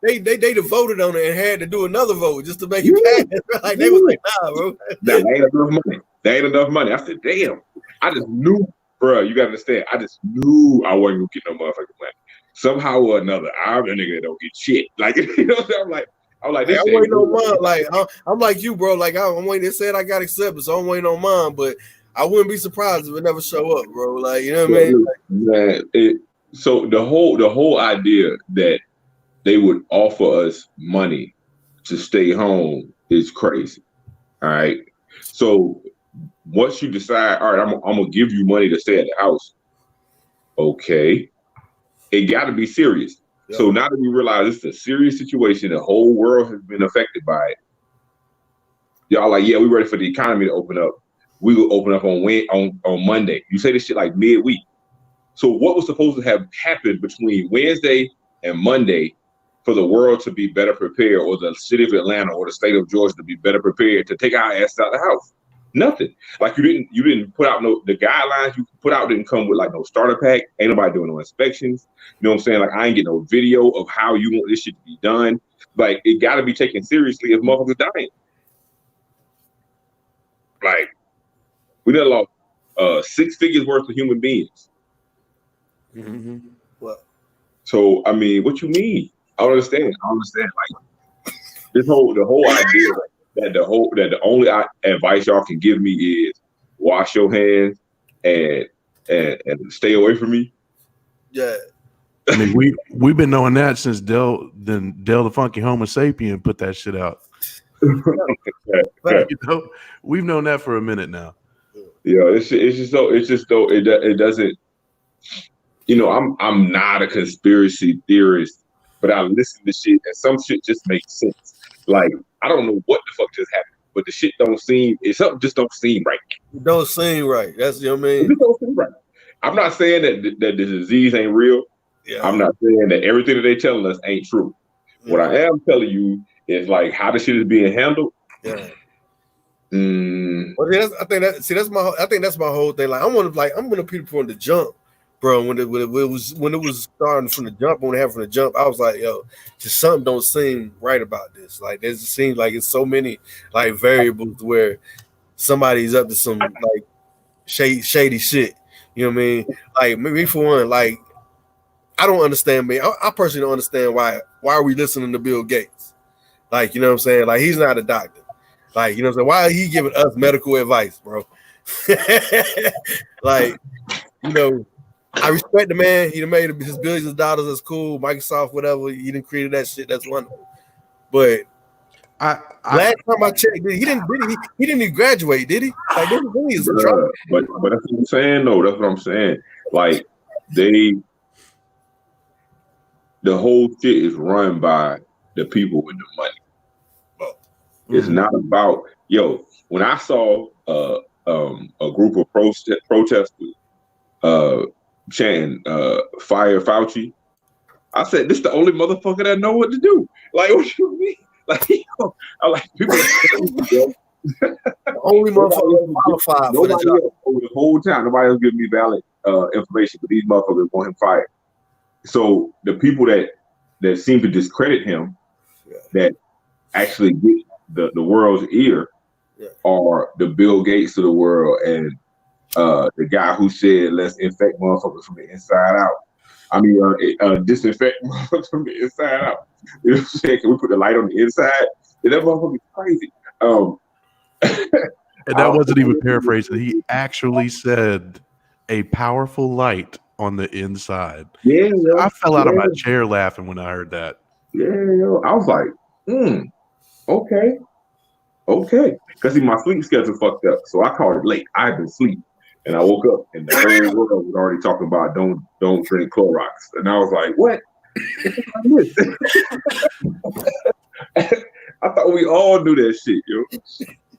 like, they voted on it and had to do another vote just to make Yeah. it pass. Like they was like, nah, bro. That ain't enough money. That ain't enough money. I said, damn. I just knew, bro. You gotta understand. I just knew I wasn't gonna get no motherfucking money. Somehow or another, I'm the nigga that don't get shit. Like, you know what I'm saying? I'm like, this I'm shit waiting ain't on mine. Like I'm like you, bro. Like I'm waiting. They said I got accepted, so I'm waiting on mine. But I wouldn't be surprised if it never show up, bro. Like, you know what I mean? Man, so the whole idea that they would offer us money to stay home is crazy. All right. So once you decide, all right, I'm gonna give you money to stay at the house. Okay. It got to be serious. Yeah. So now that we realize it's a serious situation, the whole world has been affected by it. Y'all like, yeah, we ready for the economy to open up. We will open up on Monday. You say this shit like midweek. So what was supposed to have happened between Wednesday and Monday for the world to be better prepared, or the city of Atlanta or the state of Georgia to be better prepared to take our ass out of the house? Nothing. Like, you didn't put out the guidelines you put out didn't come with like no starter pack. Ain't nobody doing no inspections. You know what I'm saying? Like, I ain't getting no video of how you want this shit to be done. Like, it got to be taken seriously if motherfuckers dying. Like, we done lost 6 figures worth of human beings. Mm-hmm. Well, so I mean, what you mean? I don't understand. Like, the whole idea that the only advice y'all can give me is wash your hands and stay away from me. Yeah. I mean, we've been knowing that since Del the Funky Homo Sapien put that shit out. You know, we've known that for a minute now. Yeah, it's just though it doesn't. You know, I'm not a conspiracy theorist, but I listen to shit and some shit just makes sense. Like, I don't know what the fuck just happened, but the shit something just don't seem right. It don't seem right. That's, you know what I mean? It just don't seem right. I'm not saying that the disease ain't real. Yeah. I'm not saying that everything that they telling us ain't true. Yeah. What I am telling you is like how the shit is being handled. Yeah. Well, I think that's my whole thing. Like, I'm one of people from the jump, bro. When it was starting from the jump, when it happened from the jump, I was like, yo, just something don't seem right about this. Like, it seems like it's so many like variables where somebody's up to some like shady shit. You know what I mean? Like, me for one, like, I don't understand. I personally don't understand why are we listening to Bill Gates? Like, you know what I'm saying? Like, he's not a doctor. Like, you know what I'm saying? Why are he giving us medical advice, bro? Like, you know, I respect the man. He made his billions of dollars. That's cool. Microsoft, whatever. He didn't create that shit. That's wonderful. But last time I checked, he didn't even graduate, did he? Like, this is but that's what I'm saying, though. That's what I'm saying. Like, the whole shit is run by the people with the money. It's not about, when I saw a group of protesters chanting fire Fauci, I said, this the only motherfucker that know what to do. Like, what you mean? Like, I like people. Only motherfucker qualified for the job. Over the whole time, nobody else giving me valid information, but these motherfuckers want him fired. So the people that seem to discredit him, that actually get the world's ear, are the Bill Gates of the world and the guy who said, let's infect motherfuckers from the inside out. I mean, disinfect motherfuckers from the inside out. You know what I'm saying? Can we put the light on the inside? That motherfucker is crazy. And that wasn't even paraphrasing. He actually said a powerful light on the inside. Yeah, I fell out of my chair laughing when I heard that. Yeah, I was like, okay. Because see, my sleep schedule fucked up, so I called it late. I had been asleep, and I woke up, and the whole world was already talking about don't drink Clorox, and I was like, what? I thought we all knew that shit, yo.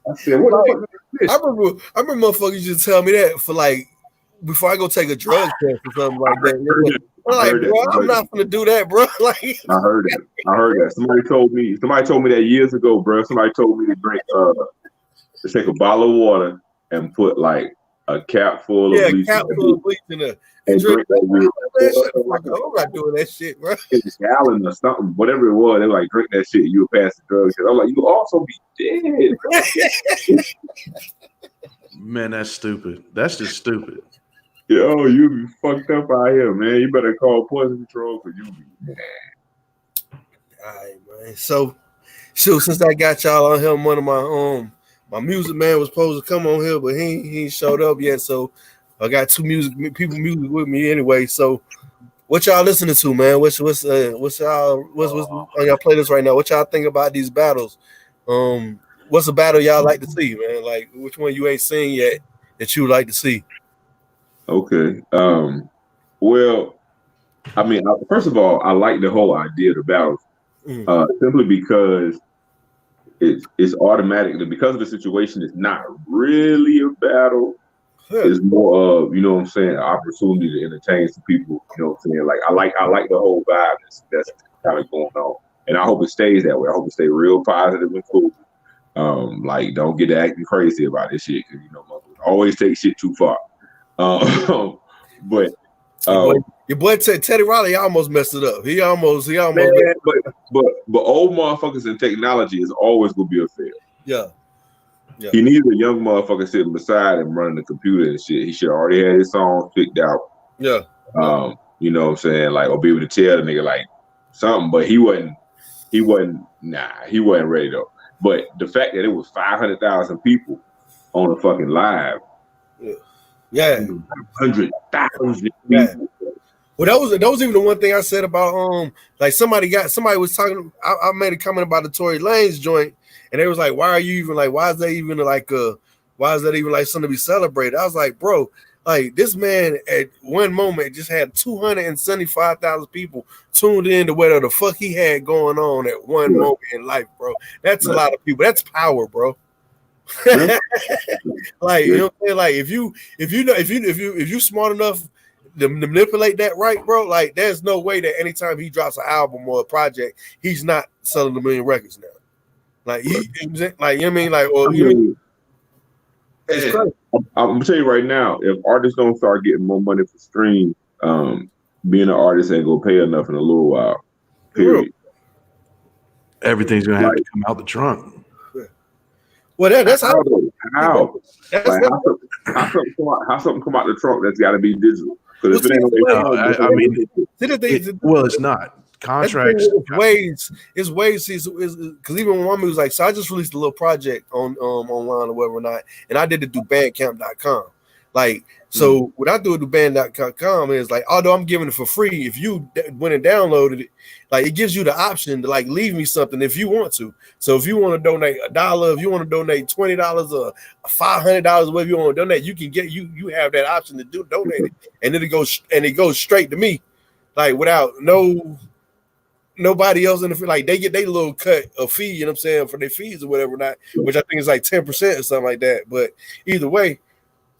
I said, what the fuck is this? I remember motherfuckers just tell me that for like before I go take a drug test or something like that. I'm like, bro, I'm not gonna do that, bro. Like, I heard that. Somebody told me that years ago, bro. Somebody told me to drink to take a bottle of water and put like a cap full of bleach. Cap full of bleach in there. And drink that. I'm not doing that shit, bro. It's a gallon or something, whatever it was. They were like, drink that shit. You would pass the drugs. I'm like, you also be dead, bro. Man, that's stupid. That's just stupid. Yo, you be fucked up out here, man. You better call poison control because you be mad. All right, man. So, since I got y'all on here, one of my music man was supposed to come on here, but he ain't showed up yet. So I got two music with me anyway. So what y'all listening to, man? What's on y'all playlist right now? What y'all think about these battles? What's a battle y'all like to see, man? Like which one you ain't seen yet that you would like to see? Okay. Well, I mean, first of all, I like the whole idea of the battles, simply because it's automatic. Because of the situation, it's not really a battle. It's more of, you know what I'm saying, an opportunity to entertain some people. You know what I'm saying? Like I like the whole vibe that's kind of going on, and I hope it stays that way. I hope it stays real positive and cool. Like don't get to acting crazy about this shit because always take shit too far. But your boy Teddy Riley almost messed it up. He almost. Man, but old motherfuckers in technology is always gonna be a fail. Yeah. He needs a young motherfucker sitting beside him running the computer and shit. He should already have his song picked out. Yeah. You know what I'm saying? Like, or be able to tell the nigga like something, but he wasn't ready though. But the fact that it was 500,000 people on a fucking live. Yeah. 100,000 people. Yeah. Well, that was even the one thing I said about like somebody was talking. I made a comment about the Tory Lanez joint, and they was like, "Why are you even like? Why is that even like something to be celebrated?" I was like, "Bro, like this man at one moment just had 275,000 people tuned in to whatever the fuck he had going on at one moment in life, bro. That's a lot of people. That's power, bro." Like you know what I'm saying? Like if you smart enough to manipulate that right, bro, like there's no way that anytime he drops an album or a project, he's not selling a million records now. Like you know what I mean? Like it's crazy. I'm gonna tell you right now, if artists don't start getting more money for stream, being an artist ain't gonna pay enough in a little while. Period. Everything's gonna have to come out the trunk. Well, that's how. How something come out the trunk that's got to be digital? Because if it ain't, well, it's not contracts. It's ways. Because even one was like, so I just released a little project on online or whatever or not, and I did it through Bandcamp.com. Like, so what I do with Bandcamp.com is like, although I'm giving it for free, if you went and downloaded it, like it gives you the option to like leave me something if you want to. So if you want to donate $1, if you want to donate $20 or $500, whatever you want to donate, you can get you have that option to donate it, and then it goes straight to me, like without nobody else in the like they get their little cut of fee, you know what I'm saying, for their fees or whatever not, which I think is like 10% or something like that. But either way,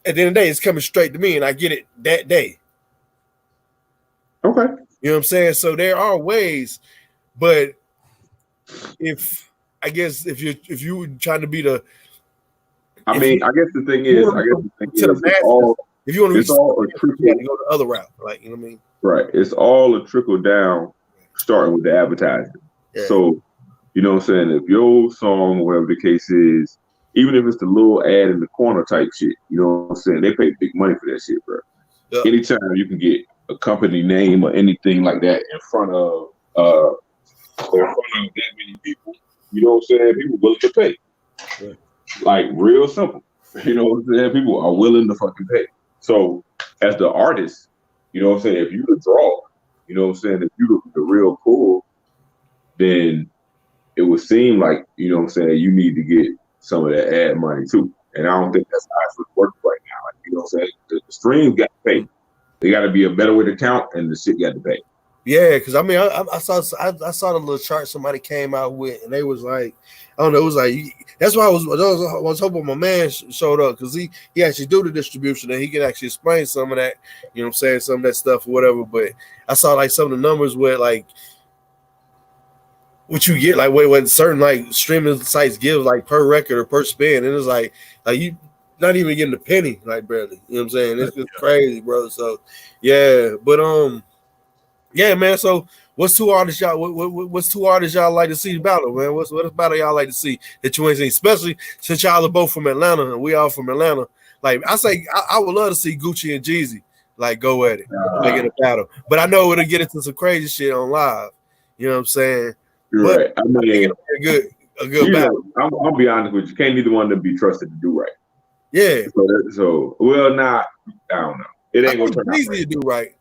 at the end of the day, it's coming straight to me, and I get it that day. Okay. You know what I'm saying? So there are ways, but if you trying to be the, I guess the thing is, if you want to reach, all a trickle. You got to go the other route, like you know what I mean? Right. It's all a trickle down, starting with the advertising. Yeah. So you know what I'm saying? If your song, whatever the case is, even if it's the little ad in the corner type shit, you know what I'm saying? They pay big money for that shit, bro. Yep. Anytime you can get a company name or anything like that in front of that many people, you know what I'm saying? People willing to pay. Yeah. Like real simple. You know what I'm saying? People are willing to fucking pay. So as the artist, you know what I'm saying? If you the draw, you know what I'm saying? If you the real pull, then it would seem like, you know what I'm saying, you need to get some of that ad money too. And I don't think that's how it's working right now. Like, you know what I'm saying? The streams got to pay. They got to be a better way to count, and the shit got to pay. Yeah, because I mean, I saw the little chart somebody came out with, and they was like, I don't know, it was like that's why I was hoping my man showed up because he actually do the distribution and he can actually explain some of that, you know what I'm saying, some of that stuff or whatever. But I saw like some of the numbers where like what you get, like what certain like streaming sites give like per record or per spin, and it's like you not even getting a penny, like barely, you know what I'm saying? It's just crazy, bro. So yeah, but yeah, man. So, what's two artists y'all? What's two artists y'all like to see battle, man? What battle y'all like to see that you ain't seen? Especially since y'all are both from Atlanta and we all from Atlanta. Like I say, I would love to see Gucci and Jeezy like go at it, like in a battle. But I know it'll get into some crazy shit on live. You know what I'm saying? You're right. I mean, it'll be a good battle. I'll be honest with you. Can't neither one of them be trusted to do right. Yeah. So well, I don't know. It ain't gonna turn out. Jeezy do right.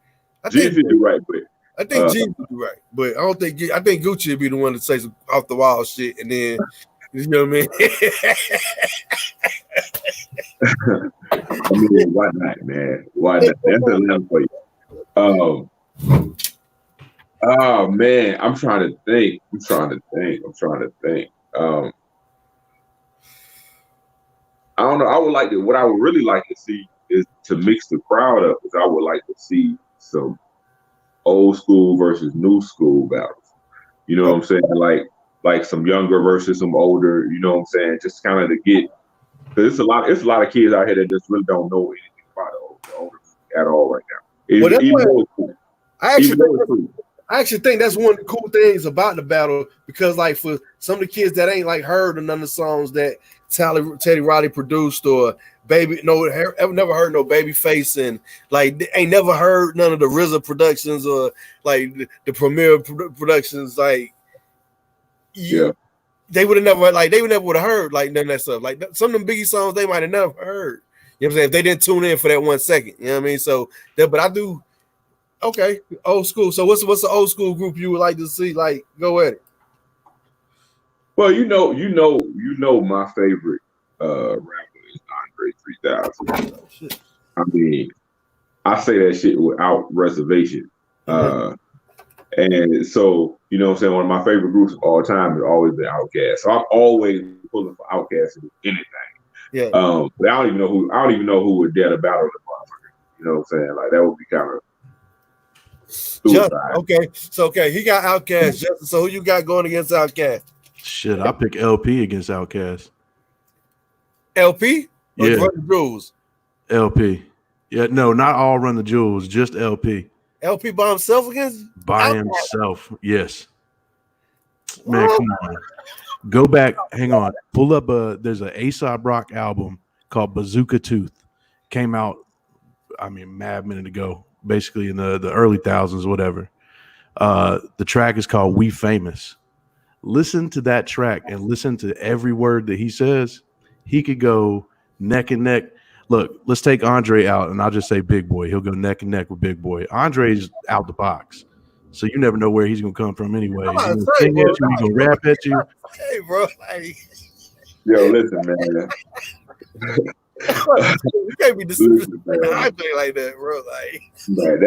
Jeezy do right, but. I think Jeezy would be right, but I don't think. I think Gucci would be the one to say some off the wall shit, and then you know what I mean. I mean, why not, man? Why not? That's Atlanta for you. Oh man, I'm trying to think. I don't know. I would like to. What I would really like to see is to mix the crowd up. Is I would like to see some old school versus new school battles. You know what I'm saying? Like some younger versus some older, you know what I'm saying? Just kind of to get, because it's a lot of kids out here that just really don't know anything about the older at all right now. I actually think that's one of the cool things about the battle, because like for some of the kids that ain't like heard of none of the songs that Teddy Riley produced, or I've never heard no Babyface, and like they ain't never heard none of the RZA productions or like the Premier productions. Like, yeah, they would never would have heard like none of that stuff. Like some of them Biggie songs they might have never heard. You know what I'm saying? If they didn't tune in for that 1 second, you know what I mean? So, but I do. Okay, old school. So what's the old school group you would like to see? Like, go at it. Well, you know, my favorite rapper is Andre 3000. Oh, shit. I mean, I say that shit without reservation. And so, you know what I'm saying, one of my favorite groups of all time has always been Outkast. So I'm always pulling for Outkast to do anything. Yeah. But I don't even know who would dare to battle the motherfucker. You know what I'm saying? Like, that would be kind of okay. He got Outkast. Justin, so who you got going against Outkast? Shit, I pick LP against Outkast. LP? Or Yeah. Run the Jewels? LP. Yeah, no, not all Run the Jewels, just LP. LP by himself against? By himself, yes. Man, come on. Go back, hang on. Pull up there's an A$AP Rock album called Bazooka Tooth. Came out, mad minute ago, basically in the early thousands, whatever. The track is called We Famous. Listen to that track and listen to every word that he says. He could go neck and neck. Look, let's take Andre out, and I'll just say Big Boy. He'll go neck and neck with Big Boy. Andre's out the box, so you never know where he's going to come from anyway. He's going to sing at you. He's going to rap at you. Hey, bro. Hey. Yo, listen, man. You can't be disrespecting Andre like that, bro. Like, man,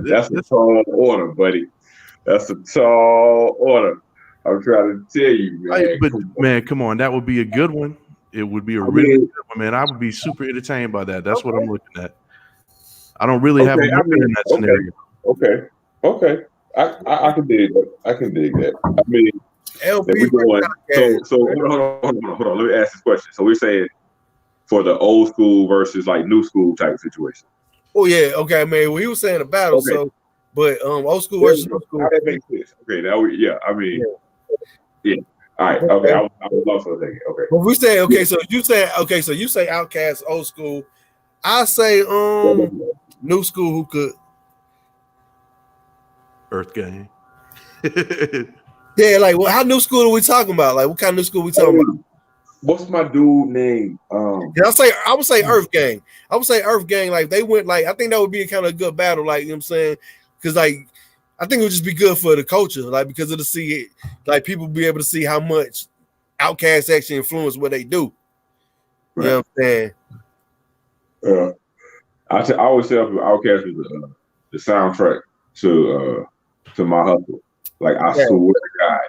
that's a tall order, buddy. That's a tall order. I'm trying to tell you, man. But man, come on, that would be a good one. It would be a really good one, man. I would be super entertained by that. That's what I'm looking at. I don't really have a winner in that scenario. Okay. I can dig that. I mean, LP. So hold on. Let me ask this question. So we're saying for the old school versus like new school type situation. Oh yeah, okay, man. Well, he was saying a battle, so but old school versus new school. How that makes sense? Okay, now yeah. All right. Okay, I was lost for a second. Okay. But we say so you say Outkast old school. I say new school who could Earth Gang. Yeah, like how new school are we talking about? Like what kind of new school are we talking about? What's my dude name? I would say Earth Gang. I would say Earth Gang. Like they went like I think that would be a kind of a good battle. Like you know what I'm saying, because like I think it would just be good for the culture. Like because of the see it, like people be able to see how much Outkast actually influence what they do. Right. You know what I'm saying? I always tell people Outkast was the soundtrack to to my hustle. Like I swear to God,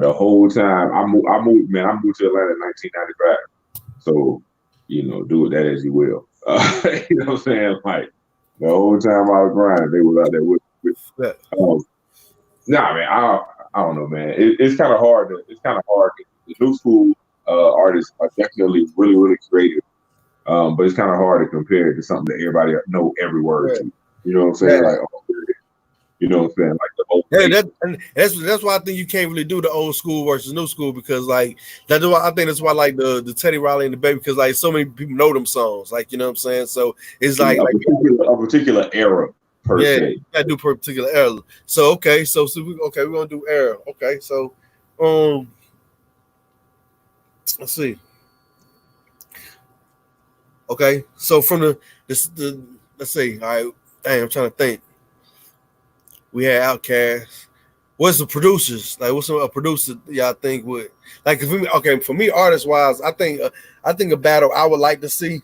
the whole time I moved to Atlanta in 1995. So, do with that as you will. You know what I'm saying? Like the whole time I was grinding, they was out there with. Nah, man, I don't know, man. It's kind of hard. The new school artists are definitely really, really creative. But it's kind of hard to compare it to something that everybody know every word to. You know what I'm saying? Like, you know what I'm saying? Like the whole. That's why I think you can't really do the old school versus new school, because like that's why I think that's why like the Teddy Riley and the Baby, because like so many people know them songs, like, you know what I'm saying? So it's like a particular era per se. You gotta do particular era. So we're gonna do era. Okay, so let's see. Okay, so from the let's see. All right, dang, I'm trying to think. We had Outkast. What's the producers like? What's a producer y'all think would like? For me, artist wise, I think a battle I would like to see.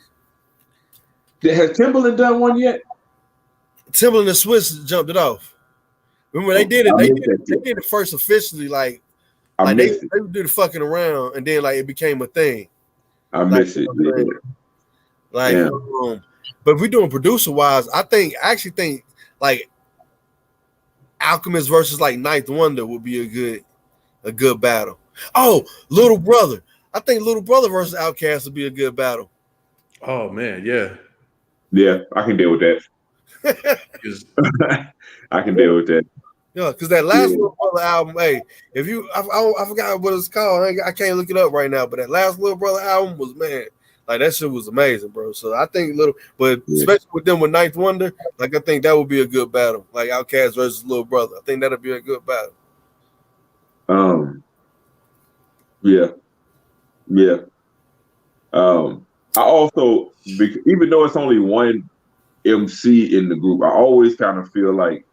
Has Timbaland done one yet? Timbaland and Swiss jumped it off. Remember they did it. They did it first officially. Like they did the fucking around, and then like it became a thing. I miss it. Like, but if we're doing producer wise, I actually think like Alchemist versus like Ninth Wonder would be a good battle. Oh, Little Brother. I think Little Brother versus Outkast would be a good battle. Oh man, yeah. Yeah, I can deal with that. I can deal with that. Yeah, because that last Little Brother album, hey, I forgot what it's called. I can't look it up right now, but that last Little Brother album was, man, like that shit was amazing, bro. So I think especially with them with Ninth Wonder, like I think that would be a good battle. Like Outkast versus Little Brother. I think that'll be a good battle. Yeah. I also, even though it's only one MC in the group, I always kind of feel like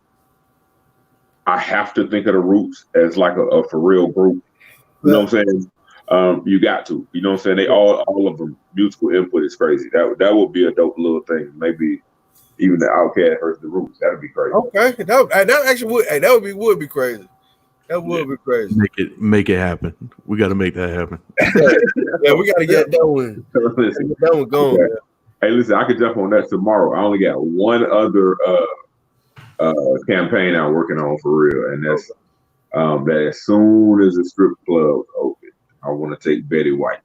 I have to think of the Roots as like a for real group. You know what I'm saying? You got to. You know what I'm saying? They all of them musical input is crazy. That would be a dope little thing. Maybe even the Outkast versus the Roots. That'd be crazy. Okay, that actually would. Hey, that would be crazy. That would be crazy. Make it happen. We got to make that happen. Yeah, we got to get that one. That one going. Okay. Hey, listen, I could jump on that tomorrow. I only got one other campaign I'm working on for real, and that's that as soon as the strip clubs open, I want to take Betty White.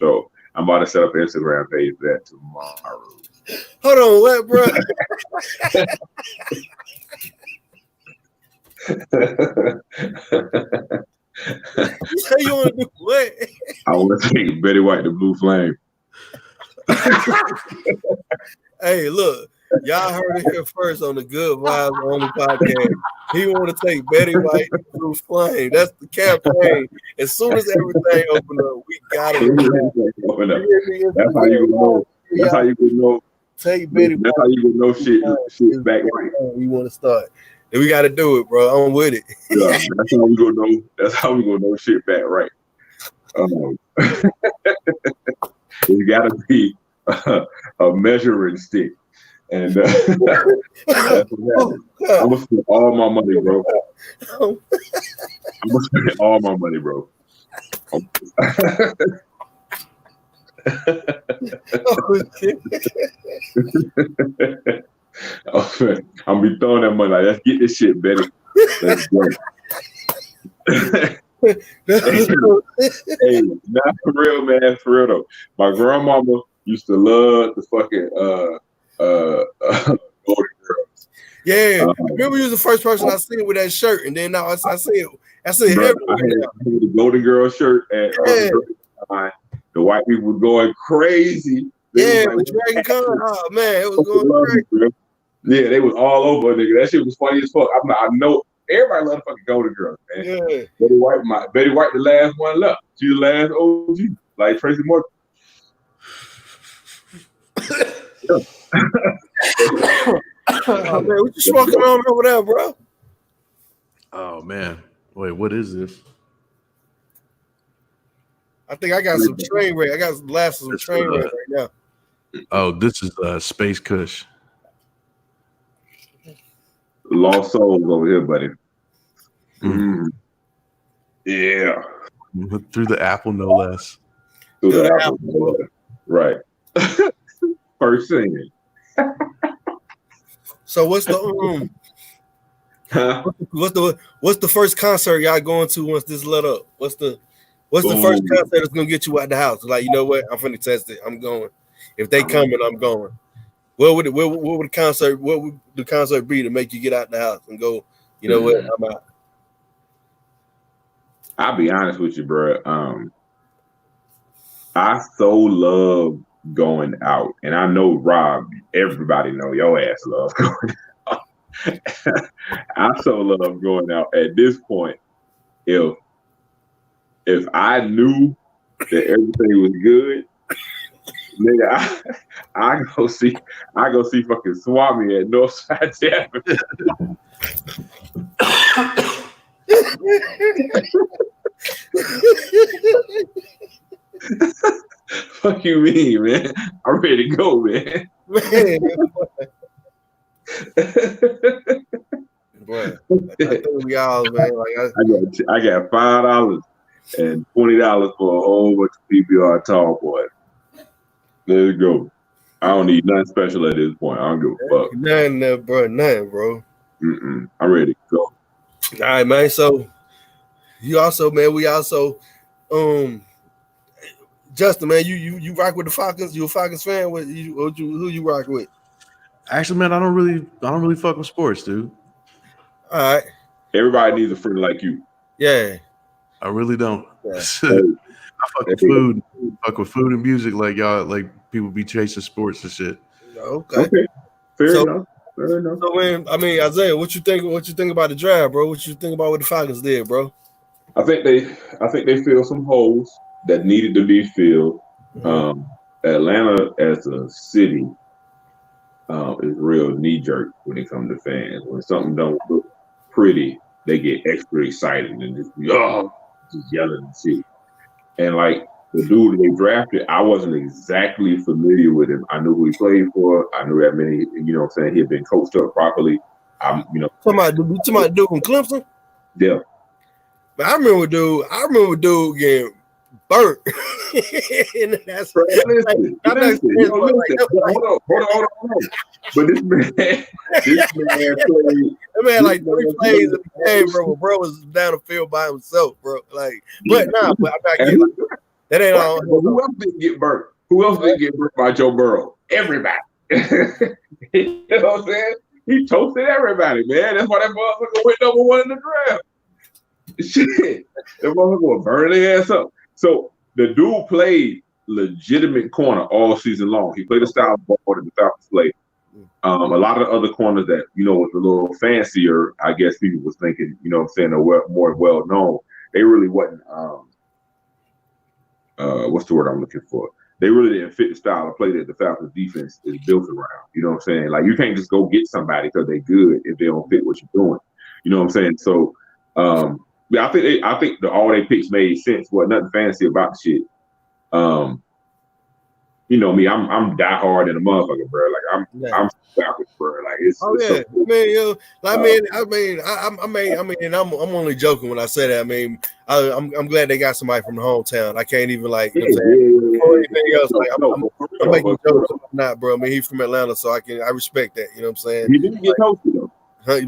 So I'm about to set up an Instagram page for that tomorrow. Hold on, what, bro? You want to do what? I want to take Betty White, the Blue Flame. Hey, look, y'all heard it here first on the Good Vibes Only podcast. He want to take Betty White, the Blue Flame. That's the campaign. As soon as everything open up, we got it. That's how you know. That's how you know. Take Betty White. That's how you know shit back right. We want to start. And we got to do it, bro. I'm with it. Yeah, that's how we gonna know. That's how we gonna know shit back right. It's got to be a measuring stick, and that's what happens. I'm gonna spend all my money, bro. I'm gonna spend all my money, bro. I'm be throwing that money like, let's get this shit, Betty. Let's go. Hey, not for real, man. For real though. My grandmama used to love the fucking Golden Girls. Yeah, remember you was the first person I seen with that shirt, and then now I see it everywhere. I had the Golden Girl shirt at the white people were going crazy. With Dragon Con. Oh man, it was going crazy. Bro. Yeah, they was all over, nigga. That shit was funny as fuck. I know everybody love the fucking Golden Girls, man. Yeah. Betty White, the last one left. She's the last OG, like Tracy Morgan. Oh, man, what you smoking on over there, bro? Oh man, wait, what is this? I think I got some train wreck. I got some glasses of train wreck right now. Oh, this is Space Kush. Lost souls over here, buddy. Yeah. Through the apple, no less. Through the apple. Right. First thing. So what's the what's the first concert y'all going to once this let up? What's the first concert that's gonna get you out the house? Like, you know what? I'm finna test it. I'm going. If they coming, I'm going. What would the concert be to make you get out the house and go, you know what, I'm out? I'll be honest with you, bro. I so love going out, and I know Rob, everybody know your ass loves going out. I so love going out. At this point, if I knew that everything was good, nigga, I go see fucking Swami at Northside Tavern. Fuck you mean, man? I'm ready to go, man. Boy, I think we all, man. Like I got $5 and $20 for a whole bunch of PBR tall boy. Let's go. I don't need nothing special at this point. I don't give a fuck. Nothing there, bro. Nothing, bro. I'm ready to go. All right, man. So you also, man, we also, Justin, man, you rock with the Falcons. You a Falcons fan? Who you rock with? Actually, man, I don't really fuck with sports, dude. All right. Everybody needs a friend like you. Yeah. I really don't. Yeah. I fuck with food. Fuck with food and music, like y'all, like people be chasing sports and shit. Okay. Fair enough. So when, I mean, Isaiah, what you think about the draft, bro? What you think about what the Falcons did, bro? I think they filled some holes that needed to be filled. Atlanta as a city is real knee jerk when it comes to fans. When something don't look pretty, they get extra excited and just yelling and shit. And like the dude they drafted, I wasn't exactly familiar with him. I knew who he played for. I knew that many, you know what I'm saying, he had been coached up properly. Talking about dude from Clemson? Yeah. But I remember dude getting burnt. And that's hold on. But this man played. That man like 3 plays in the game, bro. Bro was down the field by himself, bro. Like, but I'm not getting that ain't all. Who else didn't get burnt? Who else didn't get burnt by Joe Burrow? Everybody. You know what I'm saying? He toasted everybody, man. That's why that motherfucker went number 1 in the draft. Shit. That motherfucker was burning their ass up. So the dude played legitimate corner all season long. He played a style of ball that the Falcons played. A lot of the other corners that, was a little fancier, I guess people was thinking, you know what I'm saying, are more well known. They really wasn't, what's the word I'm looking for? They really didn't fit the style of play that the Falcons defense is built around. You know what I'm saying? Like, you can't just go get somebody because they're good if they don't fit what you're doing. You know what I'm saying? So, I think all they picks made sense. Wasn't nothing fancy about the shit. You know me, I'm diehard in a motherfucker, bro. Like I'm Falcons, bro. Like it's so cool. I'm only joking when I say that. I mean, I'm glad they got somebody from the hometown. I can't even or anything else. Like I'm making jokes or not, bro. I mean, he's from Atlanta, so I respect that. You know what I'm saying? He didn't get toasted though. But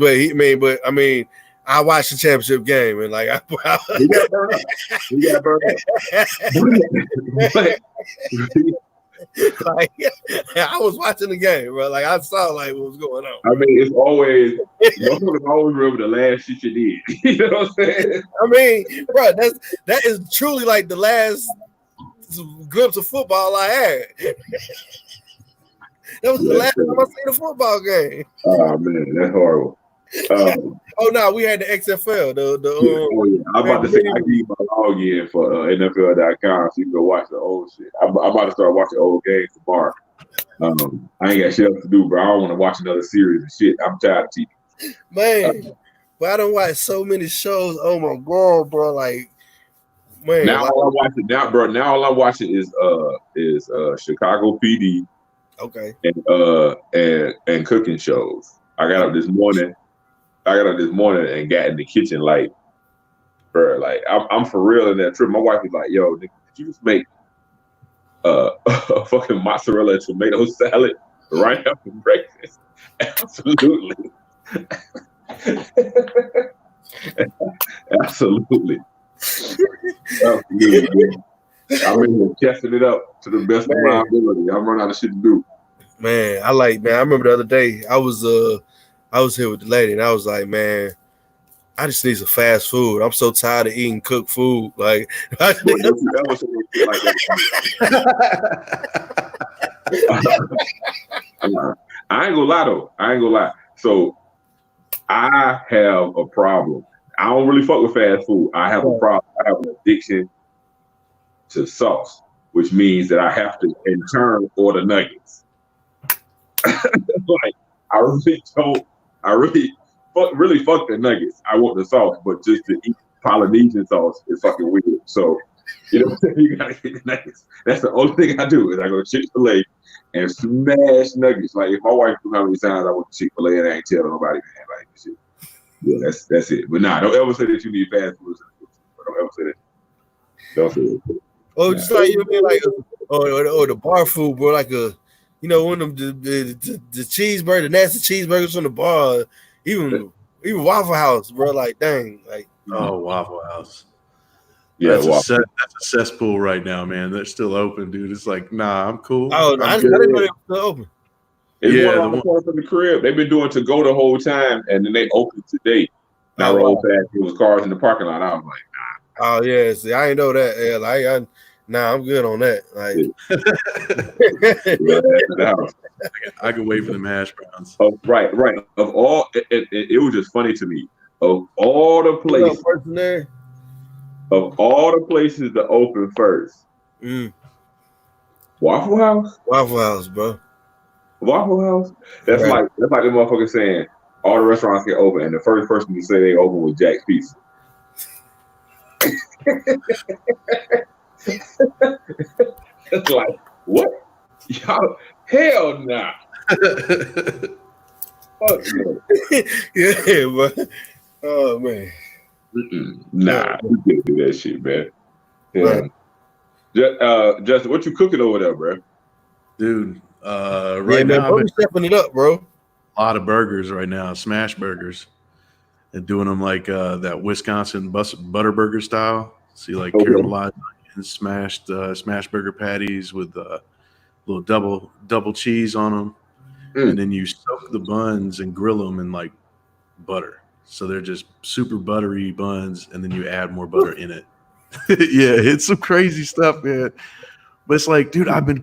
I watched the championship game and like he got burned up. Like, I was watching the game, bro. Like I saw what was going on. I mean, it's always remember the last shit you did. You know what I'm saying? I mean, bro, that is truly like the last glimpse of football I had. That was the last time I seen a football game. Oh man, that's horrible. We had the XFL. I'm about to say I give you my login for NFL.com so you can go watch the old shit. I'm about to start watching old games tomorrow. I ain't got shit else to do, bro. I don't want to watch another series and shit. I'm tired of TV. Man, but I don't watch so many shows. Oh my god, bro! Like, man. Now all I'm watching is Chicago PD. Okay. And cooking shows. I got up this morning I got up this morning and got in the kitchen like, bro, like I'm for real in that trip. My wife was like, "Yo, nigga, did you just make a fucking mozzarella and tomato salad right after breakfast?" Absolutely. Absolutely. Absolutely. I'm in here testing it up to the best of my ability. I'm running out of shit to do. Man, I remember the other day I was here with the lady and I was like, man, I just need some fast food. I'm so tired of eating cooked food. Like, I ain't gonna lie though. I ain't gonna lie. So I have a problem. I don't really fuck with fast food. I have a problem. I have an addiction to sauce, which means that I have to in turn order nuggets. Like I really fuck the nuggets. I want the sauce, but just to eat Polynesian sauce is fucking weird. So you know you gotta get the nuggets. That's the only thing I do is I go to Chick-fil-A and smash nuggets. Like if my wife knew how many times I went to Chick-fil-A and I ain't tell nobody, man, like shit. Yeah, that's it. But nah, don't ever say that you need fast food. Don't ever say that. Don't say that. Oh, just like you mean like or the bar food, bro, like one of them the cheeseburger, the nasty cheeseburgers from the bar, even Waffle House, bro. Like dang, like Waffle House. Yeah, that's a cesspool right now, man. They're still open, dude. It's like, nah, I'm cool. Oh, I didn't know they were still open. It's one on the corner from the crib. They've been doing to go the whole time, and then they opened today. Now roll past, there was cars in the parking lot. I was like, nah. Oh yeah, see, I ain't know that. Yeah, like I'm good on that. Like, I can wait for the hash browns. Oh, right. Of all, it was just funny to me. Of all the places, to open first, Waffle House. Waffle House, bro. Waffle House. That's like the motherfucker saying all the restaurants get open, and the first person to say they open was Jack's Pizza. It's like, what? Y'all, hell nah. Fuck no. Yeah, but oh man. Nah, you can't do that shit, man. Yeah. Justin, what you cooking over there, bro? Dude, right now I'm stepping it up, bro. A lot of burgers right now, smash burgers, and doing them like that Wisconsin butter burger style. See, like caramelized onions, smashed burger patties with little double cheese on them, and then you soak the buns and grill them in like butter. So they're just super buttery buns, and then you add more butter in it. Yeah, it's some crazy stuff, man. But it's like, dude, I have been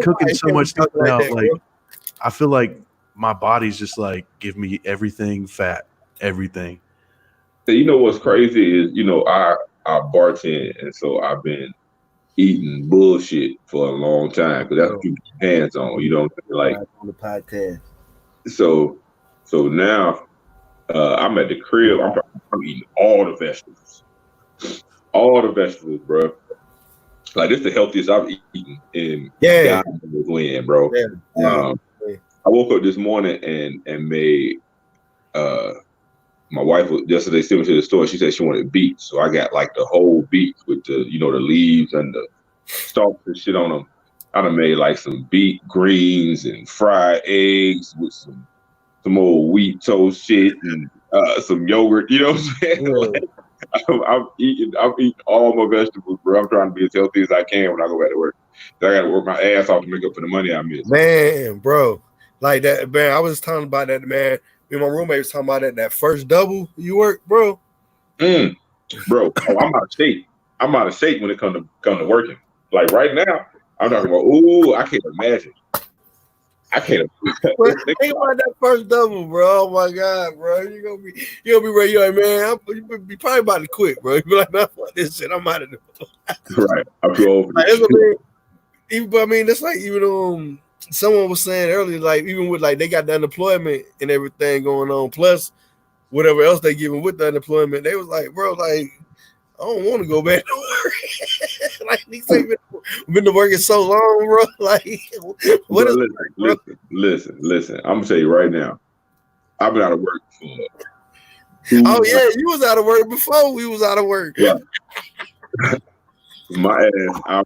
cooking so much stuff now. Like, I feel like my body's just like, give me everything fat, everything. You know what's crazy is, I bartend, and so I've been eating bullshit for a long time because that's what you keep hands on. You know, like on the podcast. So now I'm at the crib. I'm eating all the vegetables, bro. Like this is the healthiest I've eaten in God knows when, bro. Yeah. I woke up this morning and made my wife yesterday sent me to the store. She said she wanted beets, so I got like the whole beets with the the leaves and the stalks and shit on them. I done made like some beet greens and fried eggs with some old wheat toast shit and some yogurt. You know what I'm saying? Like, I'm eating all my vegetables, bro. I'm trying to be as healthy as I can when I go back to work. I got to work my ass off to make up for the money I missed. Man, bro, like that, man. I was talking about that, man. Me and my roommate was talking about that first double you work, bro. Bro, I'm out of shape. I'm out of shape when it come to working. Like right now, I'm talking about. Ooh, I can't imagine. Think about that first double, bro. Oh my God, bro. You're gonna be ready. You're like, man, you be probably about to quit, bro. You be like, no, fuck this shit. I'm out of there. Right. I'm too old for this. I mean, that's like even someone was saying earlier, like even with like they got the unemployment and everything going on, plus whatever else they giving with the unemployment, they was like, bro, like I don't want to go back to work. Like these ain't been to working so long, bro. Like what is listen. I'm gonna tell you right now. I've been out of work for. Oh yeah, you was out of work before we was out of work. Yeah. My ass,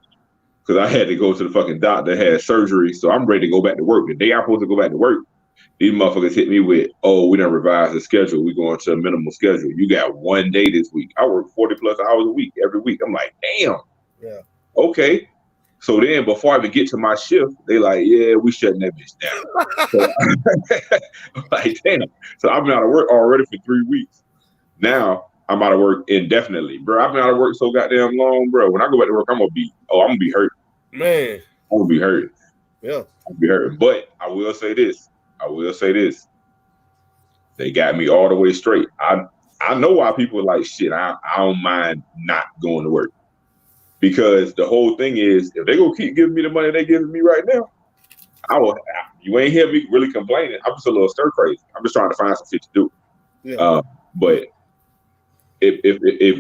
because I had to go to the fucking doctor, had surgery, so I'm ready to go back to work. The day I'm supposed to go back to work, these motherfuckers hit me with, "Oh, we done revised the schedule. We going to a minimal schedule. You got 1 day this week." I work 40 plus hours a week every week. I'm like, damn. Yeah. Okay. So then, before I even get to my shift, they like, "Yeah, we shutting that bitch down." So, I'm like, damn. So I've been out of work already for 3 weeks. Now I'm out of work indefinitely, bro. I've been out of work so goddamn long, bro. When I go back to work, I'm gonna be hurt. Man. I'm gonna be hurt. Yeah. I'm gonna be hurt. But I will say this. They got me all the way straight. I know why people are like, shit, I don't mind not going to work. Because the whole thing is, if they gonna keep giving me the money they giving me right now, you ain't hear me really complaining. I'm just a little stir crazy. I'm just trying to find some shit to do. Yeah. But if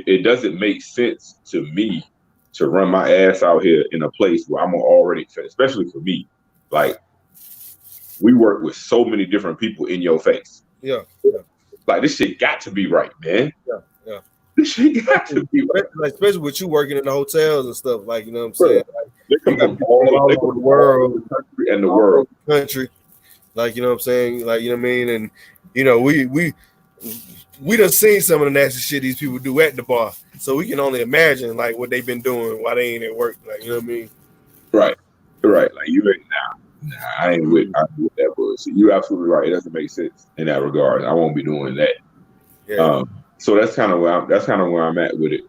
it doesn't make sense to me to run my ass out here in a place where I'm already, especially for me, like we work with so many different people in your face. Yeah. Like this shit got to be right, man. Yeah. This shit got to be right. Like, especially with you working in the hotels and stuff, like, you know what I'm saying? Like, they come from all over the world, the country and the world. Country. Like, you know what I'm saying? Like, you know what I mean? And you know, we done seen some of the nasty shit these people do at the bar. So we can only imagine like what they've been doing while they ain't at work. Like, you know what I mean? Right. Like you ain't nah, I ain't with that bullshit. You absolutely right. It doesn't make sense in that regard. I won't be doing that. Yeah. So that's kind of where I'm at with it.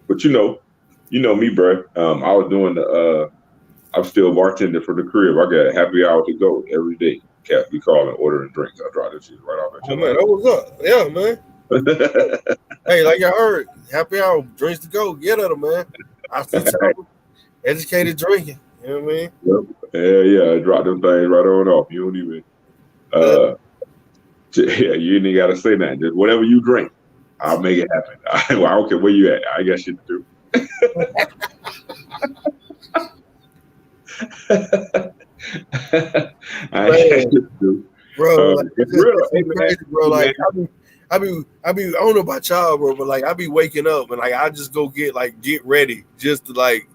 But you know me, bro. I was doing I'm still bartending for the crib. I got a happy hour to go every day. Cats be calling, ordering drinks. I drive this shit right off. Oh man, that was up. Yeah, man. Hey, like I heard, happy hour, drinks to go. Get at them, man. I still tell them, educated drinking. You know what I mean? Yep. Yeah. Drop them things right on off. You don't even. Yeah, you ain't got to say that. Just whatever you drink, I'll make it happen. I don't care where you at. I got shit to do. Bro, it's real, crazy, bro. Like I don't know about y'all, bro, but like I be waking up and like I just go get ready, just to like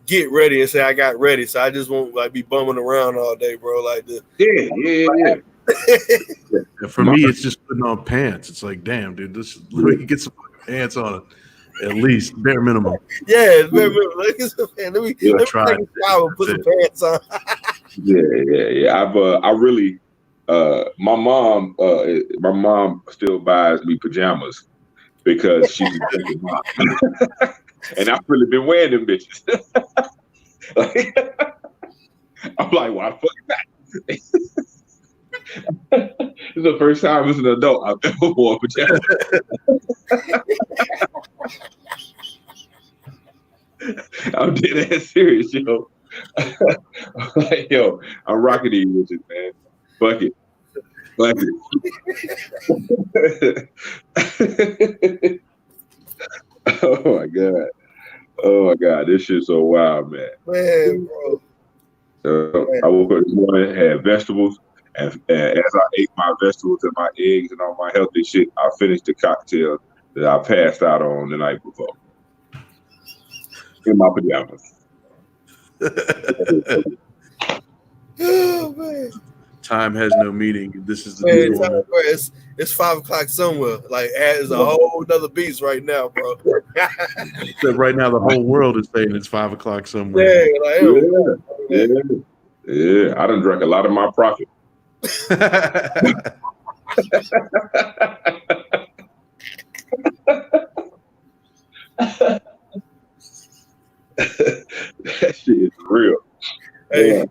get ready and say I got ready. So I just won't like be bumming around all day, bro. Like yeah. And for me, it's just putting on pants. It's like, damn, dude, let me get some pants on it. At least bare minimum. Yeah, bare minimum. Let me take a shower, put some pants on. Yeah. I really, my mom still buys me pajamas because she's a drinking mom, and I've really been wearing them bitches. I'm like, why the fuck not? This is the first time as an adult I've ever worn pajamas. I'm dead ass serious, yo. Like, yo, I'm rocking these bitches, man. Fuck it. Oh my god, this shit's so wild, man. Man, bro. I woke up this morning, had vegetables, and as I ate my vegetables and my eggs and all my healthy shit, I finished the cocktail that I passed out on the night before. In my pajamas. Oh man. Time has no meaning. This is the new one. It's 5 o'clock somewhere. Like it's a whole nother beast right now, bro. Except right now the whole world is saying it's 5 o'clock somewhere. Yeah. I done drank a lot of my profit. That shit is real. Hey, yeah.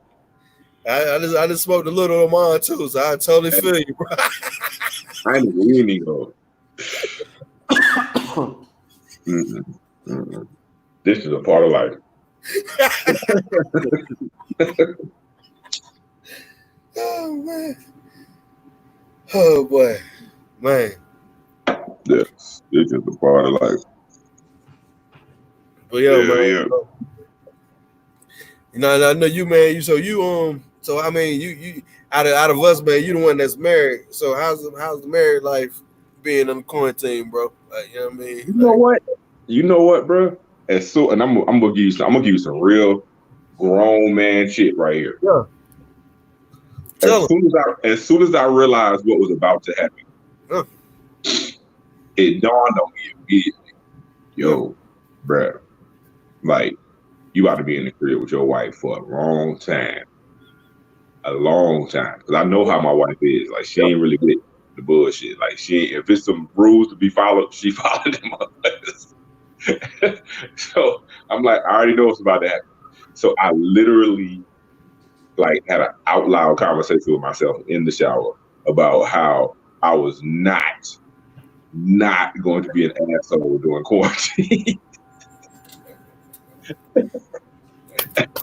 I just smoked a little of mine too, so I totally feel you, bro. I ain't even go. This is a part of life. Oh man. Oh boy. Man. Yes, it's just a part of life. But man. You know, I know you, man. So I mean, you out of us, man, you the one that's married. So how's the married life being in quarantine, bro? Like, you know what I mean? You know what? You know what, bro? And I'm gonna give you some real grown man shit right here. Yeah. As soon as I realized what was about to happen, it dawned on me immediately. Yo, bro, like you ought to be in the crib with your wife for a long time. Because I know how my wife is. Like she ain't really with the bullshit. Like if it's some rules to be followed, she followed them up. So I'm like, I already know what's about to happen. So I literally like had an out loud conversation with myself in the shower about how I was not going to be an asshole during quarantine.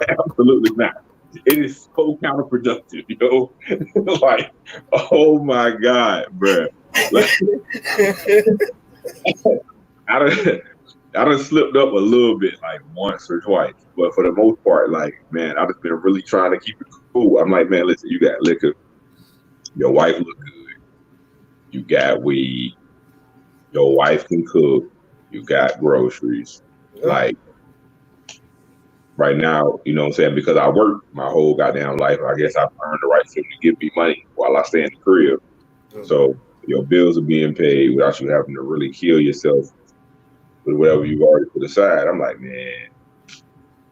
Absolutely not. It is so counterproductive, yo. Like, oh my God, bro. Like, I done slipped up a little bit, like once or twice, but for the most part, like, man, I've just been really trying to keep it cool. I'm like, man, listen, you got liquor, your wife look good, you got weed, your wife can cook, you got groceries, like. Right now, you know what I'm saying? Because I work my whole goddamn life, I guess I've earned the right to give me money while I stay in the crib. So your bills are being paid without you having to really kill yourself with whatever you've already put aside. I'm like, man,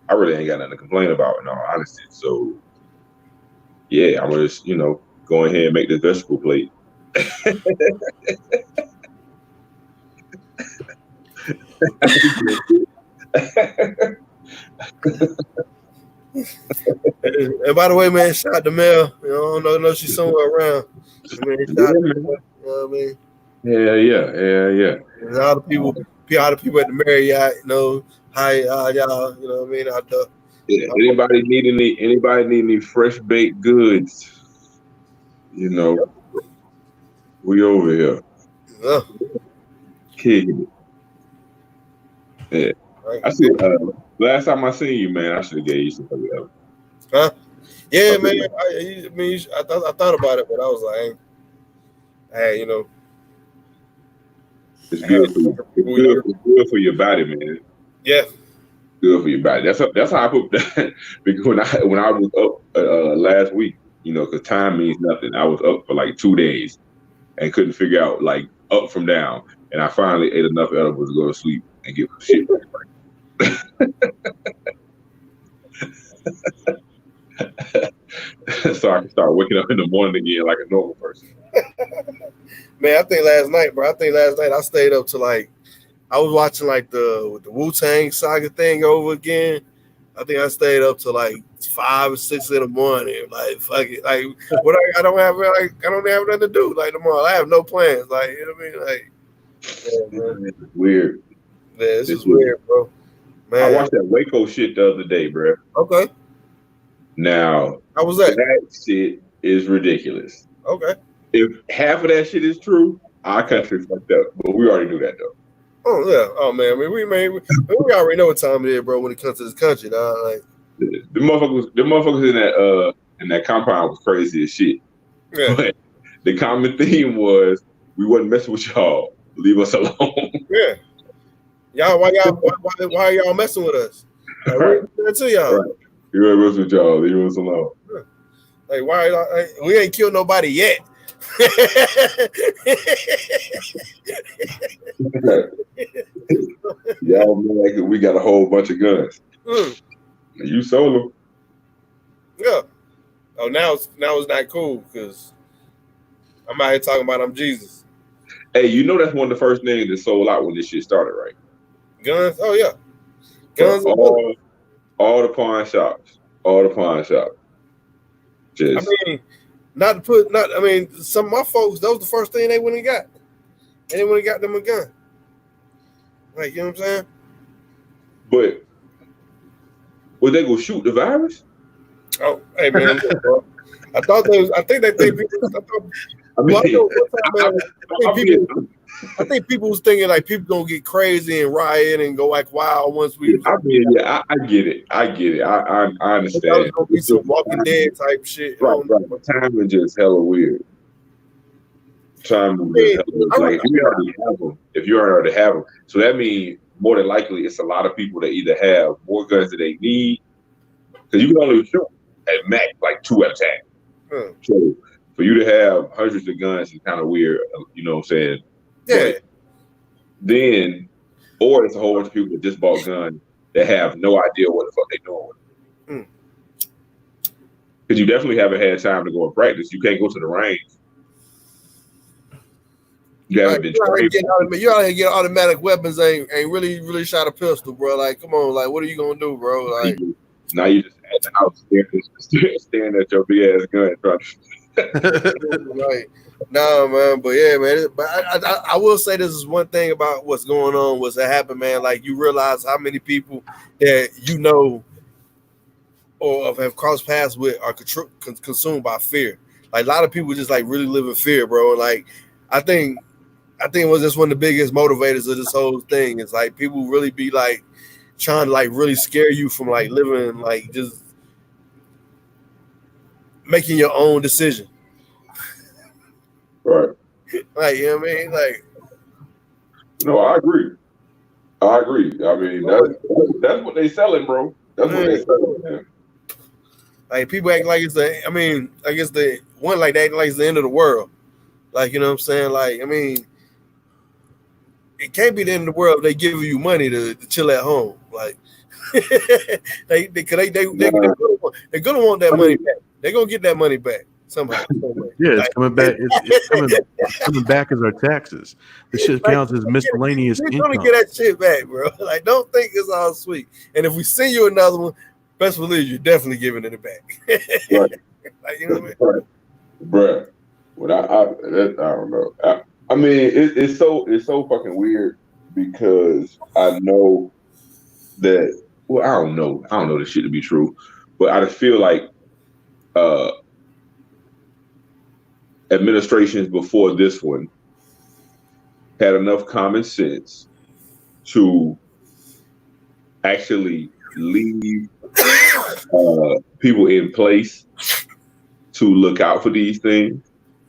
I really ain't got nothing to complain about in all honesty. So yeah, I'm gonna just, go ahead and make this vegetable plate. And by the way, man, shout out to Mel. I don't know she's somewhere around. I mean, shout out to Mel, you know what I mean? Yeah. And all the people at the Marriott, hi, y'all, you know what I mean? Anybody need any fresh baked goods? We over here. Kicking it. Yeah. Right. I see. Last time I seen you, man, I should have gave you some else. Huh? Yeah, man. I thought about it, but I was like, hey, it's good for you. It's good for your body, man. Yeah. Good for your body. That's how I put that. Because when I was up last week, because time means nothing. I was up for like 2 days and couldn't figure out like up from down. And I finally ate enough edibles to go to sleep and get some shit right. So I can start waking up in the morning again like a normal person. Man, I think last night I stayed up to like, I was watching like the Wu-Tang Saga thing over again. I think I stayed up to like 5 or 6 in the morning. Like, fuck it. Like, what I don't have nothing to do like tomorrow. I have no plans. Like, you know what I mean? Like, yeah, man. It's weird. Yeah, this is weird, bro. Man, I watched that Waco shit the other day, bro. Okay. Now, how was that? That shit is ridiculous. Okay. If half of that shit is true, our country fucked up. But we already knew that, though. Oh yeah. Oh man. I mean, we already know what time it is, bro. When it comes to this country, dog. Like the motherfuckers in that compound was crazy as shit. Yeah. But the common theme was we wasn't messing with y'all. Leave us alone. Yeah. Y'all, why are y'all messing with us? Like, Right. We're doing to y'all. Right. You ain't messing with y'all. Leave us alone. Yeah. Like why? Like, we ain't killed nobody yet. Y'all like we got a whole bunch of guns. You sold them. Yeah. Oh, now it's not cool because I'm out here talking about I'm Jesus. Hey, that's one of the first things that sold out when this shit started, right? Guns. Oh yeah. Guns. All the pawn shops. Just. Some of my folks, that was the first thing they went and got. They went and got them a gun. Like, you know what I'm saying? But were they gonna shoot the virus? Oh, hey man, I I mean, Well, I know one time, I think people was thinking like people gonna get crazy and riot and go like wild once we. I mean, yeah, I get it. I get it. I That understand. was gonna be some Walking Dead type shit. Right. But timing just hella weird. Timing just hella weird. Like if you already have them, so that means more than likely it's a lot of people that either have more guns than they need, because you can only shoot at max like 2 at a time. So for you to have hundreds of guns is kind of weird. You know what I'm saying? Yeah. But then, or it's a whole bunch of people that just bought guns that have no idea what the fuck they're doing with them. Because you definitely haven't had time to go and practice. You can't go to the range. You haven't been trained. You out here getting automatic weapons. Ain't really shot a pistol, bro. Like, come on, like, what are you gonna do, bro? Like, now you just at the house staring at your big ass gun. Right. Nah, man, but yeah, man. But I will say this is one thing about what's going on. What's that happened, man? Like, you realize how many people that you know or have crossed paths with are consumed by fear. Like, a lot of people just like really live in fear, bro. And like, I think it was just one of the biggest motivators of this whole thing. It's like people really be like trying to like really scare you from like living, like just making your own decision. Right. Like, you know what I mean? Like, no, I agree. I mean, that's what they selling, bro. That's what they selling, man. Like, people act like it's I guess the one like that like it's the end of the world. Like, you know what I'm saying? Like, I mean, it can't be the end of the world if they give you money to chill at home. Like, they're gonna want that money back. They're gonna get that money back somehow. Yeah, it's coming back. It's coming back as our taxes. This shit counts as miscellaneous income. You're gonna get that shit back, bro. Like, don't think it's all sweet. And if we send you another one, best believe you're definitely giving it back. Right. Like, you know what I mean? Bruh. Well, I don't know. I mean, it's so fucking weird because I know that. Well, I don't know this shit to be true, but I just feel like administrations before this one had enough common sense to actually leave people in place to look out for these things.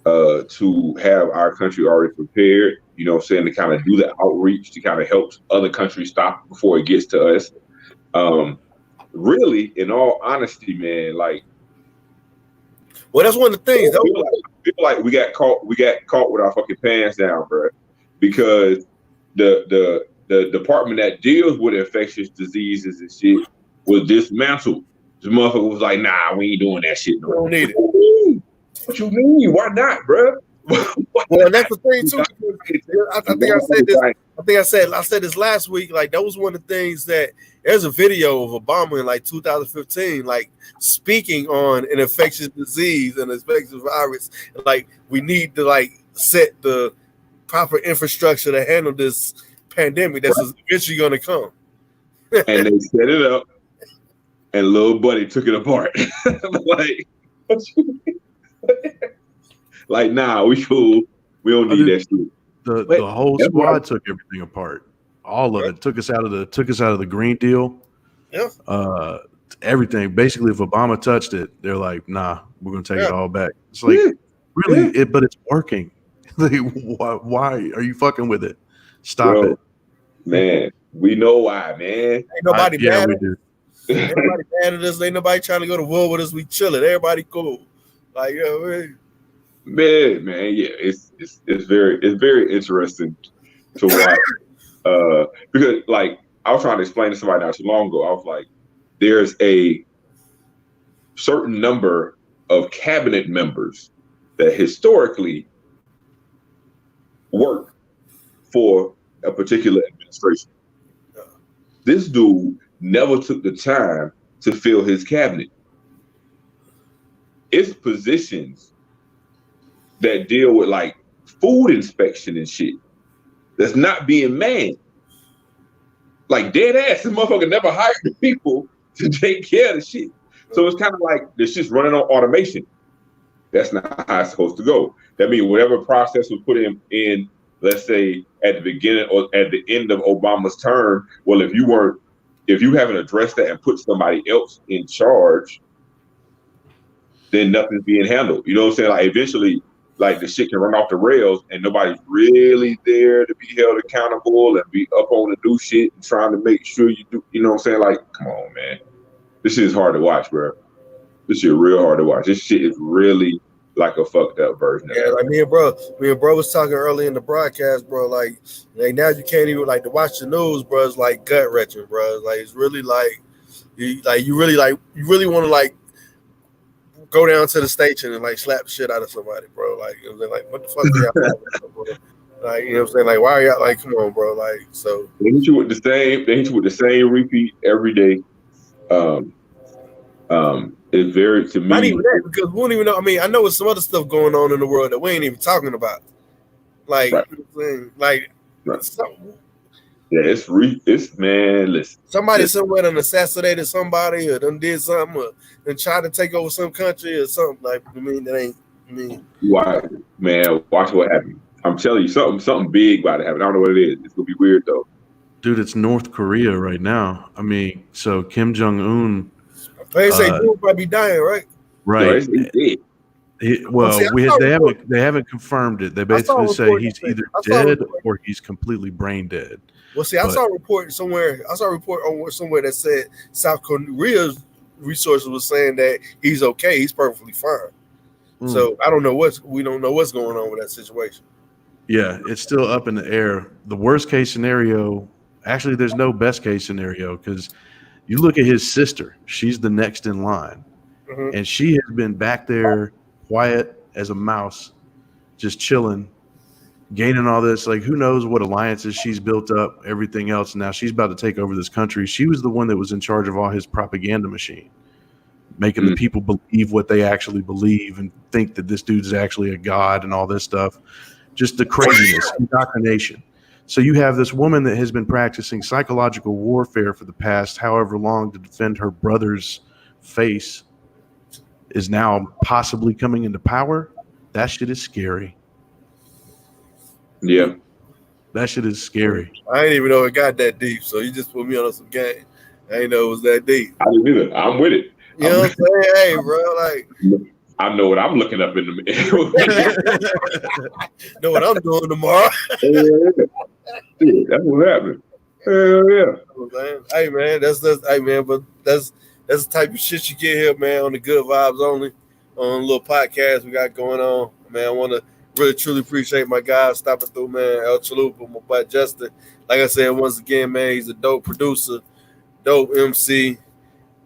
To have our country already prepared, you know what I'm saying, to kind of do the outreach to kind of help other countries stop before it gets to us. Really, in all honesty, man, like, well, that's one of the things. I feel like we got caught with our fucking pants down, bro, because the department that deals with infectious diseases and shit was dismantled. The motherfucker was like, nah, we ain't doing that shit. No, we don't need it. What you mean? Why not, bro? Well, that's the thing too. I said this last week. Like, that was one of the things that there's a video of Obama in like 2015, like speaking on an infectious disease and infectious virus. Like, we need to like set the proper infrastructure to handle this pandemic that's eventually going to come. And they set it up, and little buddy took it apart. Like, what you mean? Like, nah, we cool. We don't need that shit. The whole squad took everything apart. All of it took us out of the Green Deal. Yeah. Everything. Basically, if Obama touched it, they're like, nah, we're gonna take it all back. It's like, really, but it's working. Like, why are you fucking with it? Stop it, man. We know why, man. Ain't nobody mad. We do. Ain't nobody mad at us. Ain't nobody trying to go to war with us. We chilling. Everybody cool. Like, man, yeah, it's very interesting to watch. Because, like, I was trying to explain to somebody not too long ago. I was like, there's a certain number of cabinet members that historically work for a particular administration. This dude never took the time to fill his cabinet. It's positions that deal with like food inspection and shit that's not being manned. Like, dead ass, this motherfucker never hired the people to take care of the shit. So it's kind of like this shit's running on automation. That's not how it's supposed to go. That means whatever process was put in, let's say at the beginning or at the end of Obama's term, well, if you haven't addressed that and put somebody else in charge, then nothing's being handled. You know what I'm saying? Like eventually, like the shit can run off the rails and nobody's really there to be held accountable and be up on the new shit and trying to make sure you do. You know what I'm saying? Like, come on, man. This shit is hard to watch, bro. This shit real hard to watch. This shit is really like a fucked up version of Yeah, that. like me and bro was talking early in the broadcast, bro. Like now you can't even like to watch the news, bro. It's like gut wrenching, bro. Like it's really like you really want to like go down to the station and like slap the shit out of somebody, bro. Like it was like what the fuck are y'all doing, bro? Like you know what I'm saying? Like why are y'all like come on, bro? Like so they hit you with the same repeat every day. It's very to me. not even that because we don't even know. I mean, I know there's some other stuff going on in the world that we ain't even talking about. Like, right. You know what I'm saying? Like, right. Yeah, it's man. Listen, somebody somewhere done assassinated somebody or done did something or done tried to take over some country or something. Like, I mean, that ain't. I mean, watch what happened. I'm telling you, something big about to happen. I don't know what it is. It's gonna be weird though. Dude, it's North Korea right now. I mean, so Kim Jong-un. They say dude might be dying, right? Right. No, they haven't confirmed it. They basically say he's either dead or he's completely brain dead. Well, see, I saw a report somewhere. I saw a report on somewhere that said South Korea's resources was saying that he's okay. He's perfectly fine. So we don't know what's going on with that situation. Yeah, it's still up in the air. The worst case scenario, actually, there's no best case scenario because you look at his sister. She's the next in line. Mm-hmm. And she has been back there quiet as a mouse, just chilling, gaining all this. Like, who knows what alliances she's built up, everything else. Now she's about to take over this country. She was the one that was in charge of all his propaganda machine, making the people believe what they actually believe and think that this dude's actually a god and all this stuff. Just the craziness, indoctrination. So you have this woman that has been practicing psychological warfare for the past however long to defend her brother's face is now possibly coming into power. That shit is scary. Yeah. That shit is scary. I didn't even know it got that deep. So you just put me on some game. I didn't know it was that deep. I didn't either. I'm with it. You know what I'm saying? Hey, bro, like I know what I'm looking up in the know what I'm doing tomorrow. Yeah, that's what happened. Hell yeah. Hey man, but that's the type of shit you get here, man, on the Good Vibes Only, on a little podcast we got going on. Man, I want to really truly appreciate my guys stopping through, man. El Chalupa, my boy Justin. Like I said, once again, man, he's a dope producer, dope MC,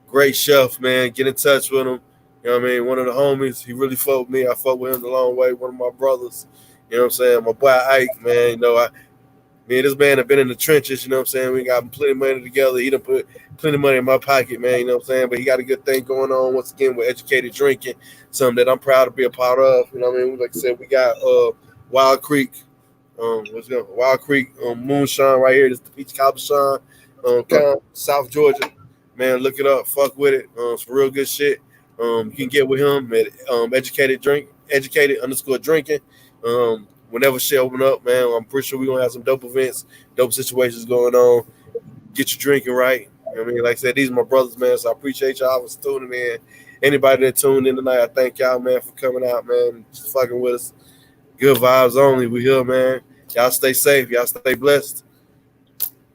great chef, man. Get in touch with him. You know what I mean? One of the homies. He really fucked with me. I fucked with him the long way. One of my brothers. You know what I'm saying? My boy Ike, man. You know, this man have been in the trenches. You know what I'm saying? We got plenty of money together. He done put plenty of money in my pocket, man. You know what I'm saying? But he got a good thing going on. Once again, with educated drinking, something that I'm proud to be a part of. You know what I mean? Like I said, we got Wild Creek. Wild Creek Moonshine right here. This is the Peach Cabochon, South Georgia. Man, look it up. Fuck with it. It's real good shit. You can get with him at educated_drinking. Whenever shit open up, man, I'm pretty sure we're gonna have some dope events, dope situations going on. Get your drinking right. You know what I mean? Like I said, these are my brothers, man. So I appreciate y'all for tuning in. Anybody that tuned in tonight, I thank y'all, man, for coming out, man, just fucking with us. Good vibes only. We here, man. Y'all stay safe. Y'all stay blessed.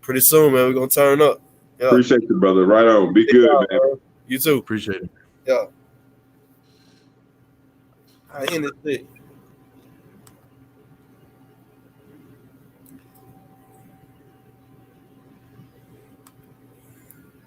Pretty soon, man, we're gonna turn up. Yeah. Appreciate you, brother. Right on. Be good, man. Bro. You too. Appreciate it. Yeah. I end it.